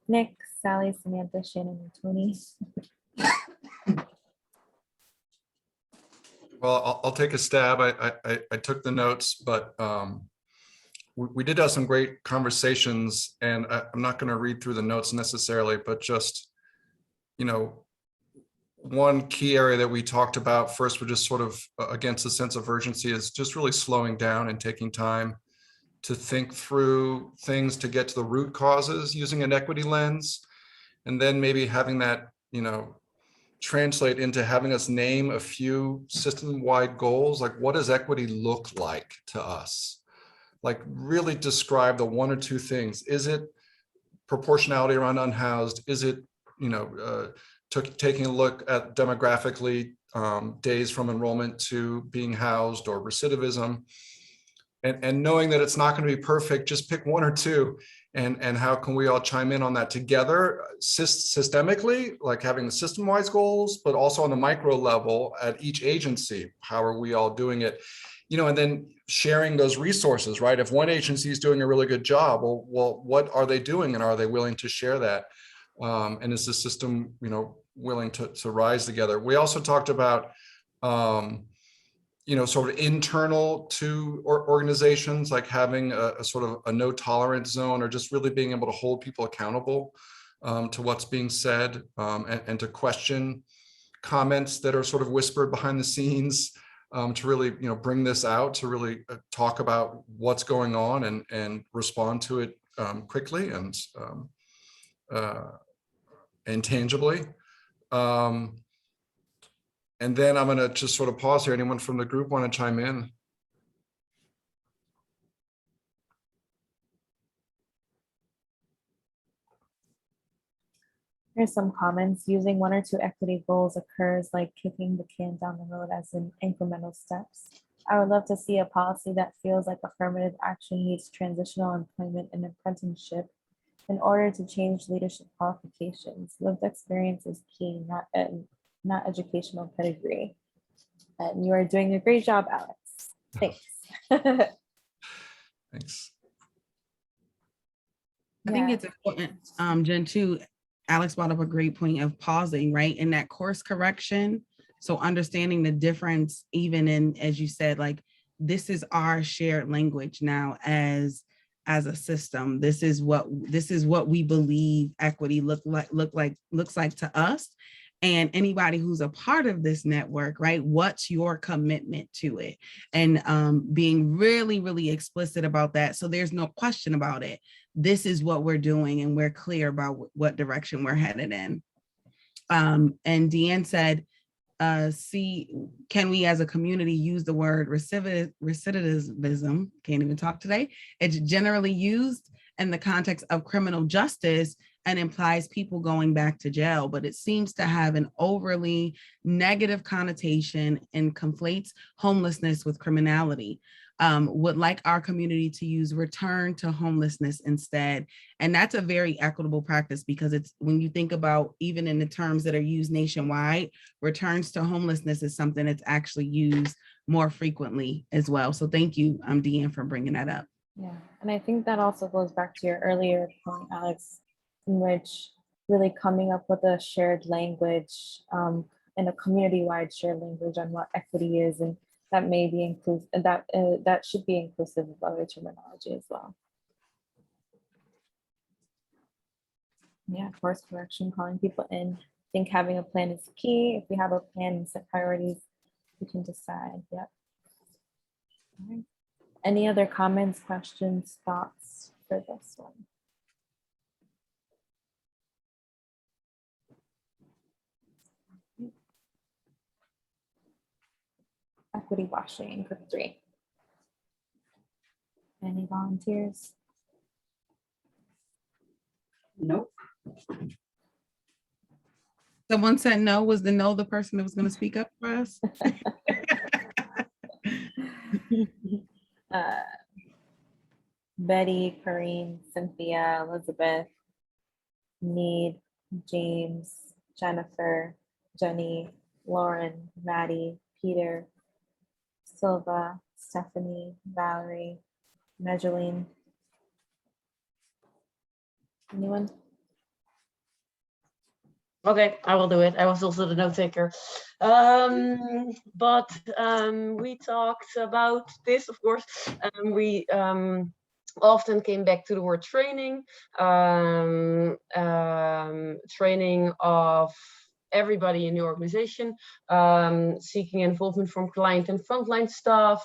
Speaker 1: Nick, Sally, Samantha, Shannon, and Tony.
Speaker 6: Well, I'll take a stab. I took the notes, but we did have some great conversations, and I'm not going to read through the notes necessarily, but just, you know, one key area that we talked about first, was just sort of against the sense of urgency, is just really slowing down and taking time to think through things to get to the root causes using an equity lens, and then maybe having that, you know, translate into having us name a few system-wide goals. Like, what does equity look like to us? Like, really describe the one or two things. Is it proportionality around unhoused? Is it, you know, taking a look at demographically days from enrollment to being housed, or recidivism? And knowing that it's not going to be perfect, just pick one or two, and how can we all chime in on that together systemically, like having the system-wide goals, but also on the micro level at each agency. How are we all doing it? You know, and then sharing those resources, right? If one agency is doing a really good job, well, what are they doing, and are they willing to share that? And is the system, you know, willing to rise together? We also talked about, you know, sort of internal to organizations, like having a sort of a no tolerance zone, or just really being able to hold people accountable to what's being said, and to question comments that are sort of whispered behind the scenes, to really, you know, bring this out, to really talk about what's going on, and respond to it quickly and tangibly. And then I'm going to just sort of pause here. Anyone from the group want to chime in?
Speaker 1: Here's some comments. Using one or two equity goals occurs like kicking the can down the road as in incremental steps. I would love to see a policy that feels like affirmative action meets transitional employment and apprenticeship in order to change leadership qualifications. Lived experience is key, not educational pedigree. And you are doing a great job, Alex. Thanks.
Speaker 6: Thanks.
Speaker 2: I think it's important, Jen, too. Alex brought up a great point of pausing, right? In that course correction. So understanding the difference, even in, as you said, like, this is our shared language now as a system. This is what we believe equity looks like to us. And anybody who's a part of this network, right? What's your commitment to it? And being really, really explicit about that. So there's no question about it. This is what we're doing, and we're clear about what direction we're headed in. And Deanne said, can we as a community use the word recidivism? Can't even talk today. It's generally used in the context of criminal justice and implies people going back to jail, but it seems to have an overly negative connotation and conflates homelessness with criminality. Would like our community to use return to homelessness instead. And that's a very equitable practice, because it's, when you think about, even in the terms that are used nationwide, returns to homelessness is something that's actually used more frequently as well. So thank you, Deanne, for bringing that up.
Speaker 1: Yeah, and I think that also goes back to your earlier point, Alex, in which really coming up with a shared language and a community-wide shared language on what equity is, and that may be inclusive, that should be inclusive of other terminology as well. Yeah, course correction, calling people in. I think having a plan is key. If we have a plan and set priorities, we can decide. Yep. All right. Any other comments, questions, thoughts for this one? Equity washing, group 3. Any volunteers?
Speaker 11: Nope.
Speaker 2: Someone said no. Was the no the person that was going to speak up for us?
Speaker 1: Betty, Corrine, Cynthia, Elizabeth, Need, James, Jennifer, Jenny, Lauren, Maddie, Peter, Silva, Stephanie, Valerie, Mejeline. Anyone?
Speaker 14: Okay, I will do it. I was also the note taker. We talked about this, of course. We
Speaker 4: often came back to the word training, training of everybody in the organization, seeking involvement from client and frontline staff.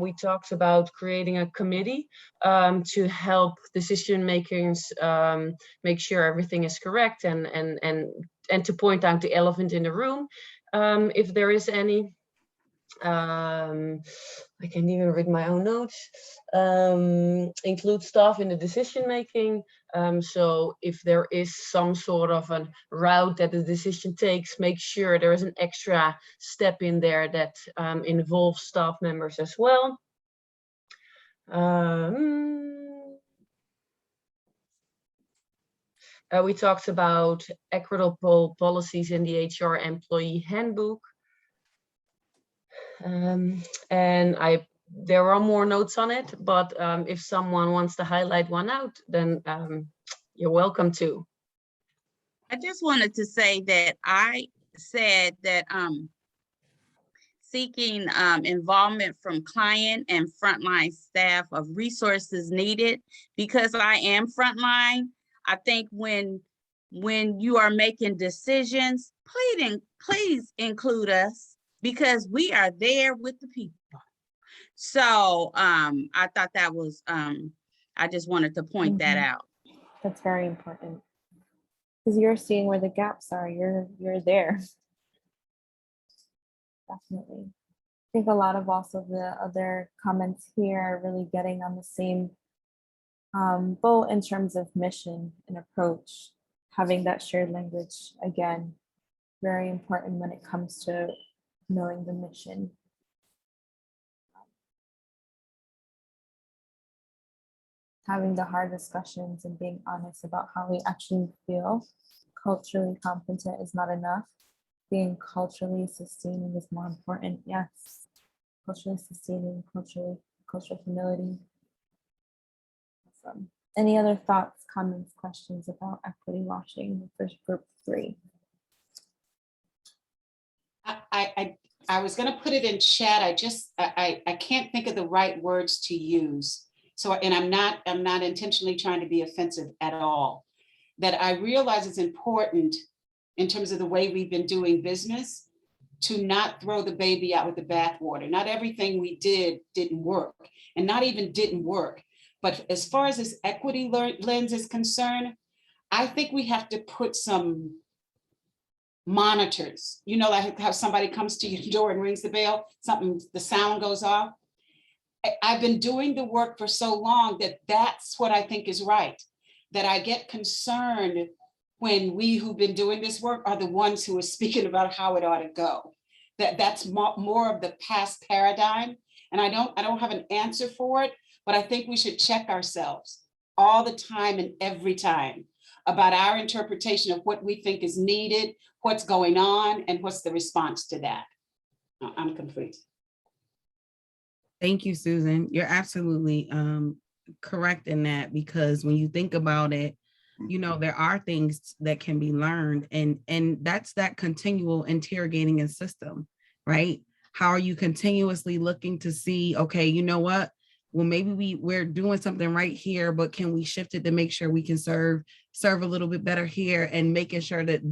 Speaker 4: We talked about creating a committee to help decision makers make sure everything is correct, and to point out the elephant in the room, if there is any. I can't even read my own notes. Include staff in the decision making. So if there is some sort of a route that the decision takes, make sure there is an extra step in there that involves staff members as well. We talked about equitable policies in the HR employee handbook. And there are more notes on it, but if someone wants to highlight one out, then you're welcome to.
Speaker 20: I just wanted to say that I said that seeking involvement from client and frontline staff of resources needed, because I am frontline. I think when you are making decisions, please include us, because we are there with the people. So I thought that was, I just wanted to point that out.
Speaker 1: That's very important, because you're seeing where the gaps are. You're there. Definitely. I think a lot of also the other comments here are really getting on the same boat in terms of mission and approach. Having that shared language, again, very important when it comes to knowing the mission. Having the hard discussions and being honest about how we actually feel. Culturally competent is not enough. Being culturally sustaining is more important. Yes. Culturally sustaining, cultural humility. Awesome. Any other thoughts, comments, questions about equity washing for group 3?
Speaker 11: I was going to put it in chat. I can't think of the right words to use. So, and I'm not intentionally trying to be offensive at all. That I realize it's important in terms of the way we've been doing business to not throw the baby out with the bathwater. Not everything we didn't work, and not even didn't work. But as far as this equity lens is concerned, I think we have to put some monitors, you know, like how somebody comes to your door and rings the bell, the sound goes off. I've been doing the work for so long that that's what I think is right. That I get concerned when we who've been doing this work are the ones who are speaking about how it ought to go. That's more of the past paradigm. And I don't have an answer for it, but I think we should check ourselves all the time and every time about our interpretation of what we think is needed, what's going on, and what's the response to that. I'm complete.
Speaker 2: Thank you, Susan. You're absolutely correct in that, because when you think about it, you know, there are things that can be learned, and that's that continual interrogating a system, right? How are you continuously looking to see, okay, you know what? Well, maybe we're doing something right here, but can we shift it to make sure we can serve a little bit better here, and making sure that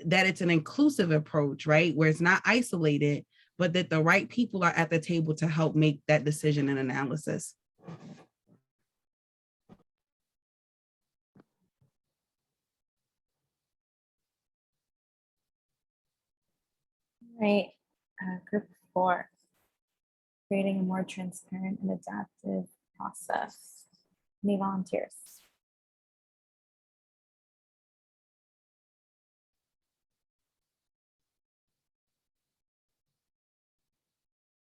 Speaker 2: it's an inclusive approach, right? Where it's not isolated, but that the right people are at the table to help make that decision and analysis.
Speaker 1: Right. Group 4, creating a more transparent and adaptive process. Any volunteers?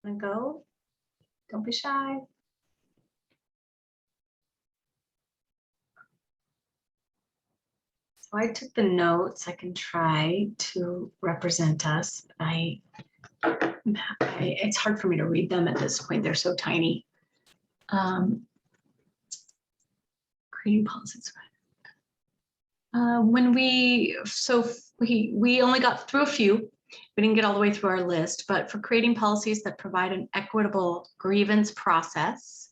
Speaker 10: And go. Don't be shy. So I took the notes. I can try to represent us. It's hard for me to read them at this point. They're so tiny. Creating policies. When we only got through a few. We didn't get all the way through our list, but for creating policies that provide an equitable grievance process,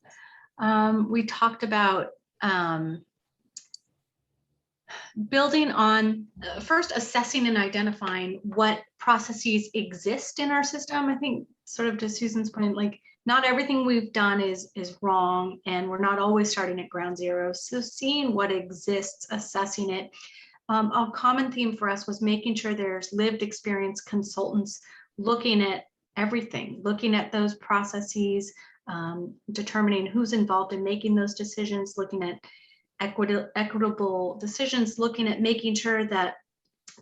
Speaker 10: We talked about building on first assessing and identifying what processes exist in our system. I think sort of to Susan's point, like not everything we've done is wrong, and we're not always starting at ground zero. So seeing what exists, assessing it. A common theme for us was making sure there's lived experience consultants looking at everything, looking at those processes, determining who's involved in making those decisions, looking at equitable decisions, looking at making sure that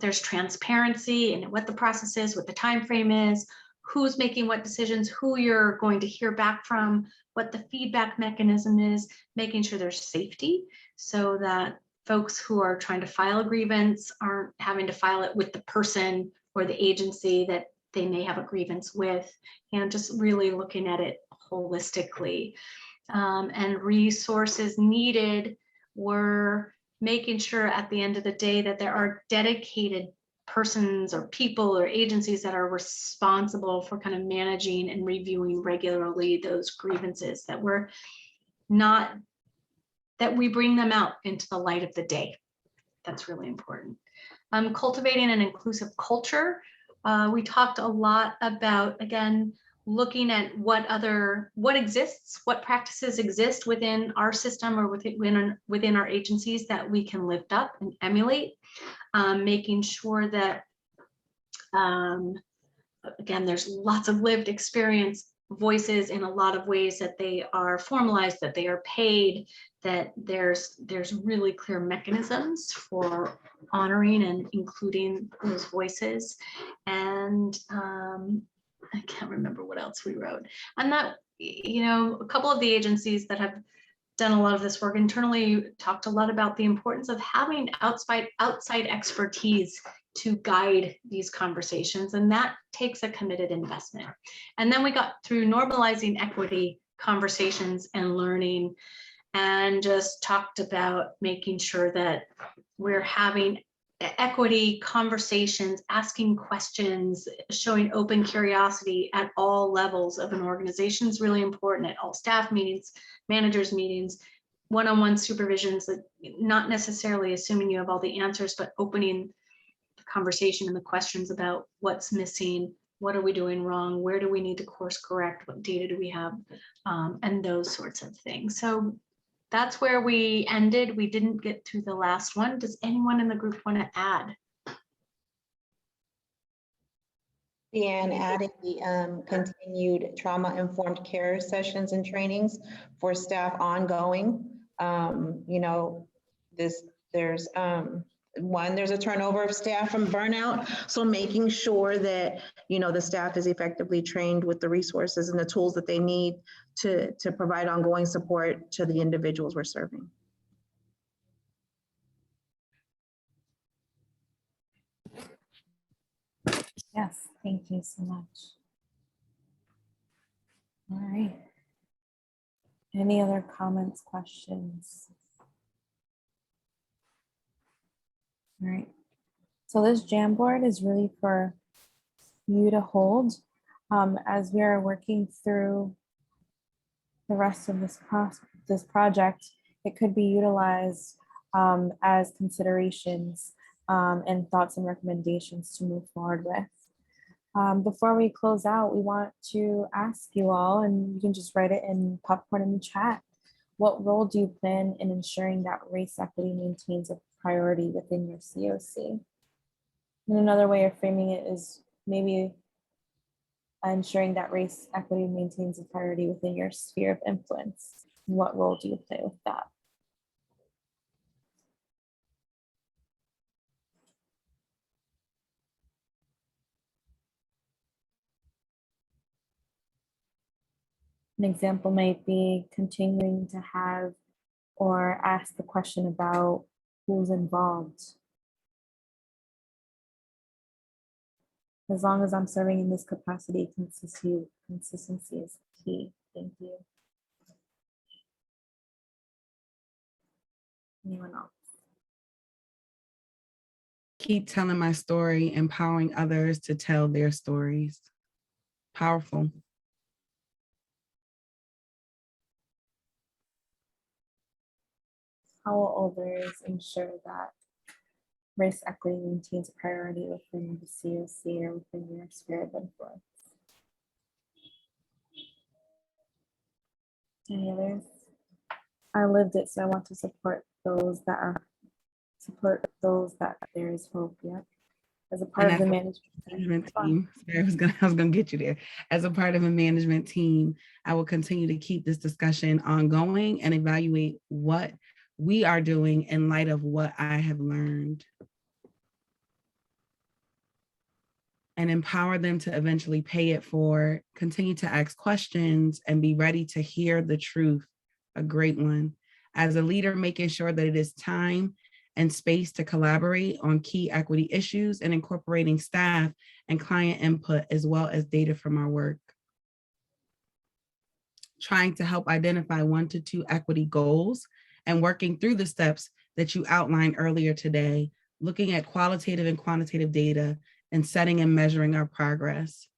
Speaker 10: there's transparency in what the process is, what the time frame is, who's making what decisions, who you're going to hear back from, what the feedback mechanism is, making sure there's safety so that folks who are trying to file a grievance aren't having to file it with the person or the agency that they may have a grievance with, and just really looking at it holistically. And resources needed were making sure at the end of the day that there are dedicated persons or people or agencies that are responsible for kind of managing and reviewing regularly those grievances, that we're not, that we bring them out into the light of the day. That's really important. Cultivating an inclusive culture. We talked a lot about, again, looking at what exists, what practices exist within our system or within our agencies that we can lift up and emulate, making sure that, again, there's lots of lived experience voices in a lot of ways, that they are formalized, that they are paid, that there's really clear mechanisms for honoring and including those voices. And I can't remember what else we wrote. And that, you know, a couple of the agencies that have done a lot of this work internally talked a lot about the importance of having outside expertise to guide these conversations, and that takes a committed investment. And then we got through normalizing equity conversations and learning, and just talked about making sure that we're having equity conversations, asking questions, showing open curiosity at all levels of an organization is really important, at all staff meetings, managers meetings, one-on-one supervisions, that not necessarily assuming you have all the answers, but opening the conversation and the questions about what's missing, what are we doing wrong, where do we need to course correct, what data do we have, and those sorts of things. So that's where we ended. We didn't get through the last one. Does anyone in the group want to add?
Speaker 7: And adding the continued trauma-informed care sessions and trainings for staff ongoing. You know, there's a turnover of staff from burnout. So making sure that, you know, the staff is effectively trained with the resources and the tools that they need to provide ongoing support to the individuals we're serving.
Speaker 1: Yes, thank you so much. All right. Any other comments, questions? All right. So this Jamboard is really for you to hold as we are working through the rest of this project. It could be utilized as considerations and thoughts and recommendations to move forward with. Before we close out, we want to ask you all, and you can just write it in popcorn in the chat. What role do you plan in ensuring that race equity maintains a priority within your COC? And another way of framing it is maybe ensuring that race equity maintains a priority within your sphere of influence. What role do you play with that? An example might be continuing to have or ask the question about who's involved. As long as I'm serving in this capacity, consistency is key. Thank you. Anyone else?
Speaker 2: Keep telling my story, empowering others to tell their stories. Powerful.
Speaker 1: How will others ensure that race equity maintains priority within the COC or within your sphere of influence? Any others? I lived it, so I want to support those that there is hope. Yeah. As a part
Speaker 2: And
Speaker 1: of the
Speaker 2: as a
Speaker 1: management
Speaker 2: team, sorry, I was gonna get you there. As a part of a management team, I will continue to keep this discussion ongoing and evaluate what we are doing in light of what I have learned, and empower them to eventually pay it forward, continue to ask questions, and be ready to hear the truth. A great one. As a leader, making sure that it is time and space to collaborate on key equity issues and incorporating staff and client input as well as data from our work. Trying to help identify 1 to 2 equity goals and working through the steps that you outlined earlier today, looking at qualitative and quantitative data and setting and measuring our progress.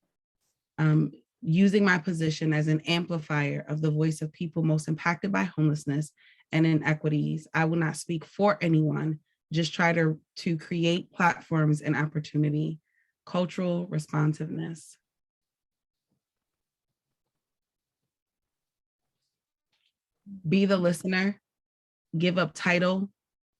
Speaker 2: Using my position as an amplifier of the voice of people most impacted by homelessness and inequities. I will not speak for anyone, just try to create platforms and opportunity. Cultural responsiveness. Be the listener, give up title,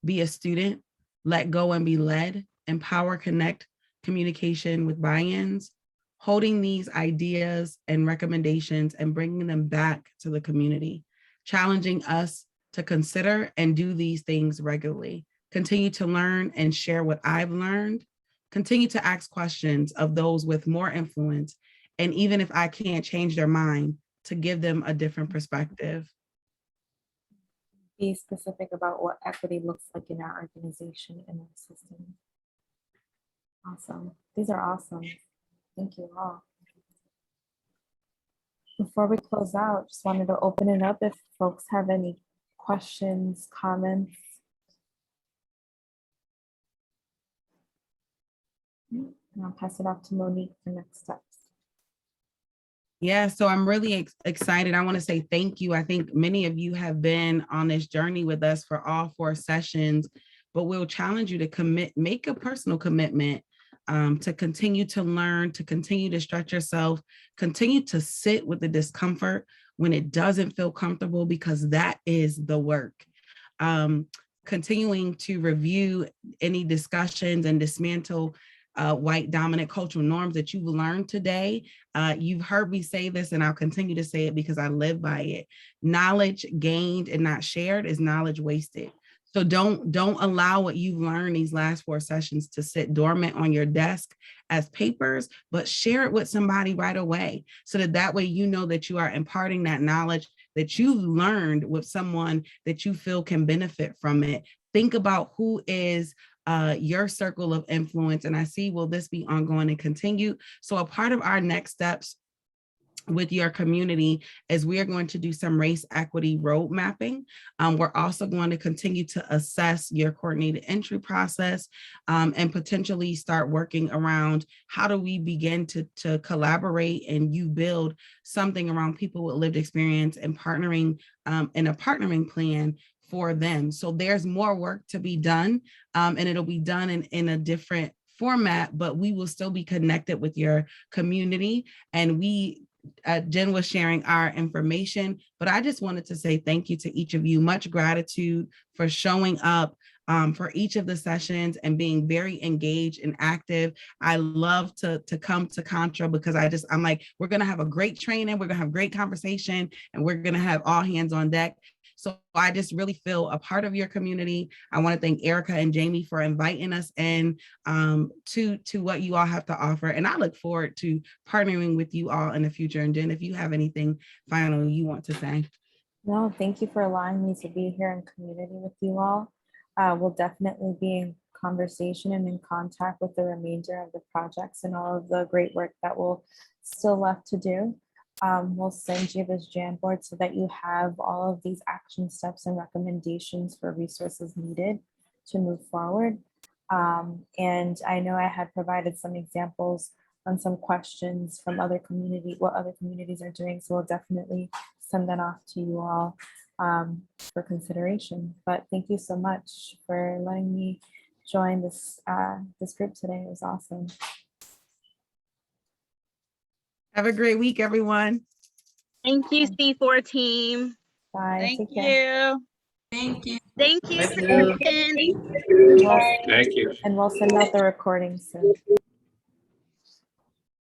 Speaker 2: be a student, let go and be led, empower, connect, communication with buy-ins, holding these ideas and recommendations and bringing them back to the community, challenging us to consider and do these things regularly, continue to learn and share what I've learned, continue to ask questions of those with more influence, and even if I can't change their mind, to give them a different perspective.
Speaker 1: Be specific about what equity looks like in our organization and our system. Awesome. These are awesome. Thank you all. Before we close out, just wanted to open it up if folks have any questions, comments. And I'll pass it off to Monique for next steps.
Speaker 2: Yeah, so I'm really excited. I want to say thank you. I think many of you have been on this journey with us for all 4 sessions, but we'll challenge you to make a personal commitment to continue to learn, to continue to stretch yourself, continue to sit with the discomfort when it doesn't feel comfortable, because that is the work. Continuing to review any discussions and dismantle white dominant cultural norms that you've learned today. You've heard me say this, and I'll continue to say it because I live by it. Knowledge gained and not shared is knowledge wasted. So don't allow what you've learned these last 4 sessions to sit dormant on your desk as papers, but share it with somebody right away, so that way you know that you are imparting that knowledge that you've learned with someone that you feel can benefit from it. Think about who is your circle of influence. And I see, will this be ongoing and continue? So a part of our next steps with your community is we are going to do some race equity road mapping. We're also going to continue to assess your coordinated entry process and potentially start working around how do we begin to collaborate and you build something around people with lived experience and partnering in a partnering plan for them. So there's more work to be done, and it'll be done in a different format, but we will still be connected with your community. And Jen was sharing our information, but I just wanted to say thank you to each of you. Much gratitude for showing up for each of the sessions and being very engaged and active. I love to come to Contra because I'm like, we're going to have a great training, we're going to have great conversation, and we're going to have all hands on deck. So I just really feel a part of your community. I want to thank Erica and Jamie for inviting us in to what you all have to offer. And I look forward to partnering with you all in the future. And Jen, if you have anything final you want to say.
Speaker 1: No, thank you for allowing me to be here in community with you all. We'll definitely be in conversation and in contact with the remainder of the projects and all of the great work that we'll still left to do. We'll send you this Jamboard so that you have all of these action steps and recommendations for resources needed to move forward. And I know I had provided some examples on some questions from what other communities are doing. So we'll definitely send that off to you all. for consideration. But thank you so much for letting me join this this group today. It was awesome.
Speaker 2: Have a great week, everyone.
Speaker 18: Thank you, C4 team.
Speaker 1: Bye.
Speaker 20: Thank
Speaker 1: Take care.
Speaker 20: you.
Speaker 16: Thank you.
Speaker 18: Thank you,
Speaker 14: Thank you.
Speaker 18: Kristen.
Speaker 1: And we'll,
Speaker 13: Thank you.
Speaker 1: and we'll send out the recording soon.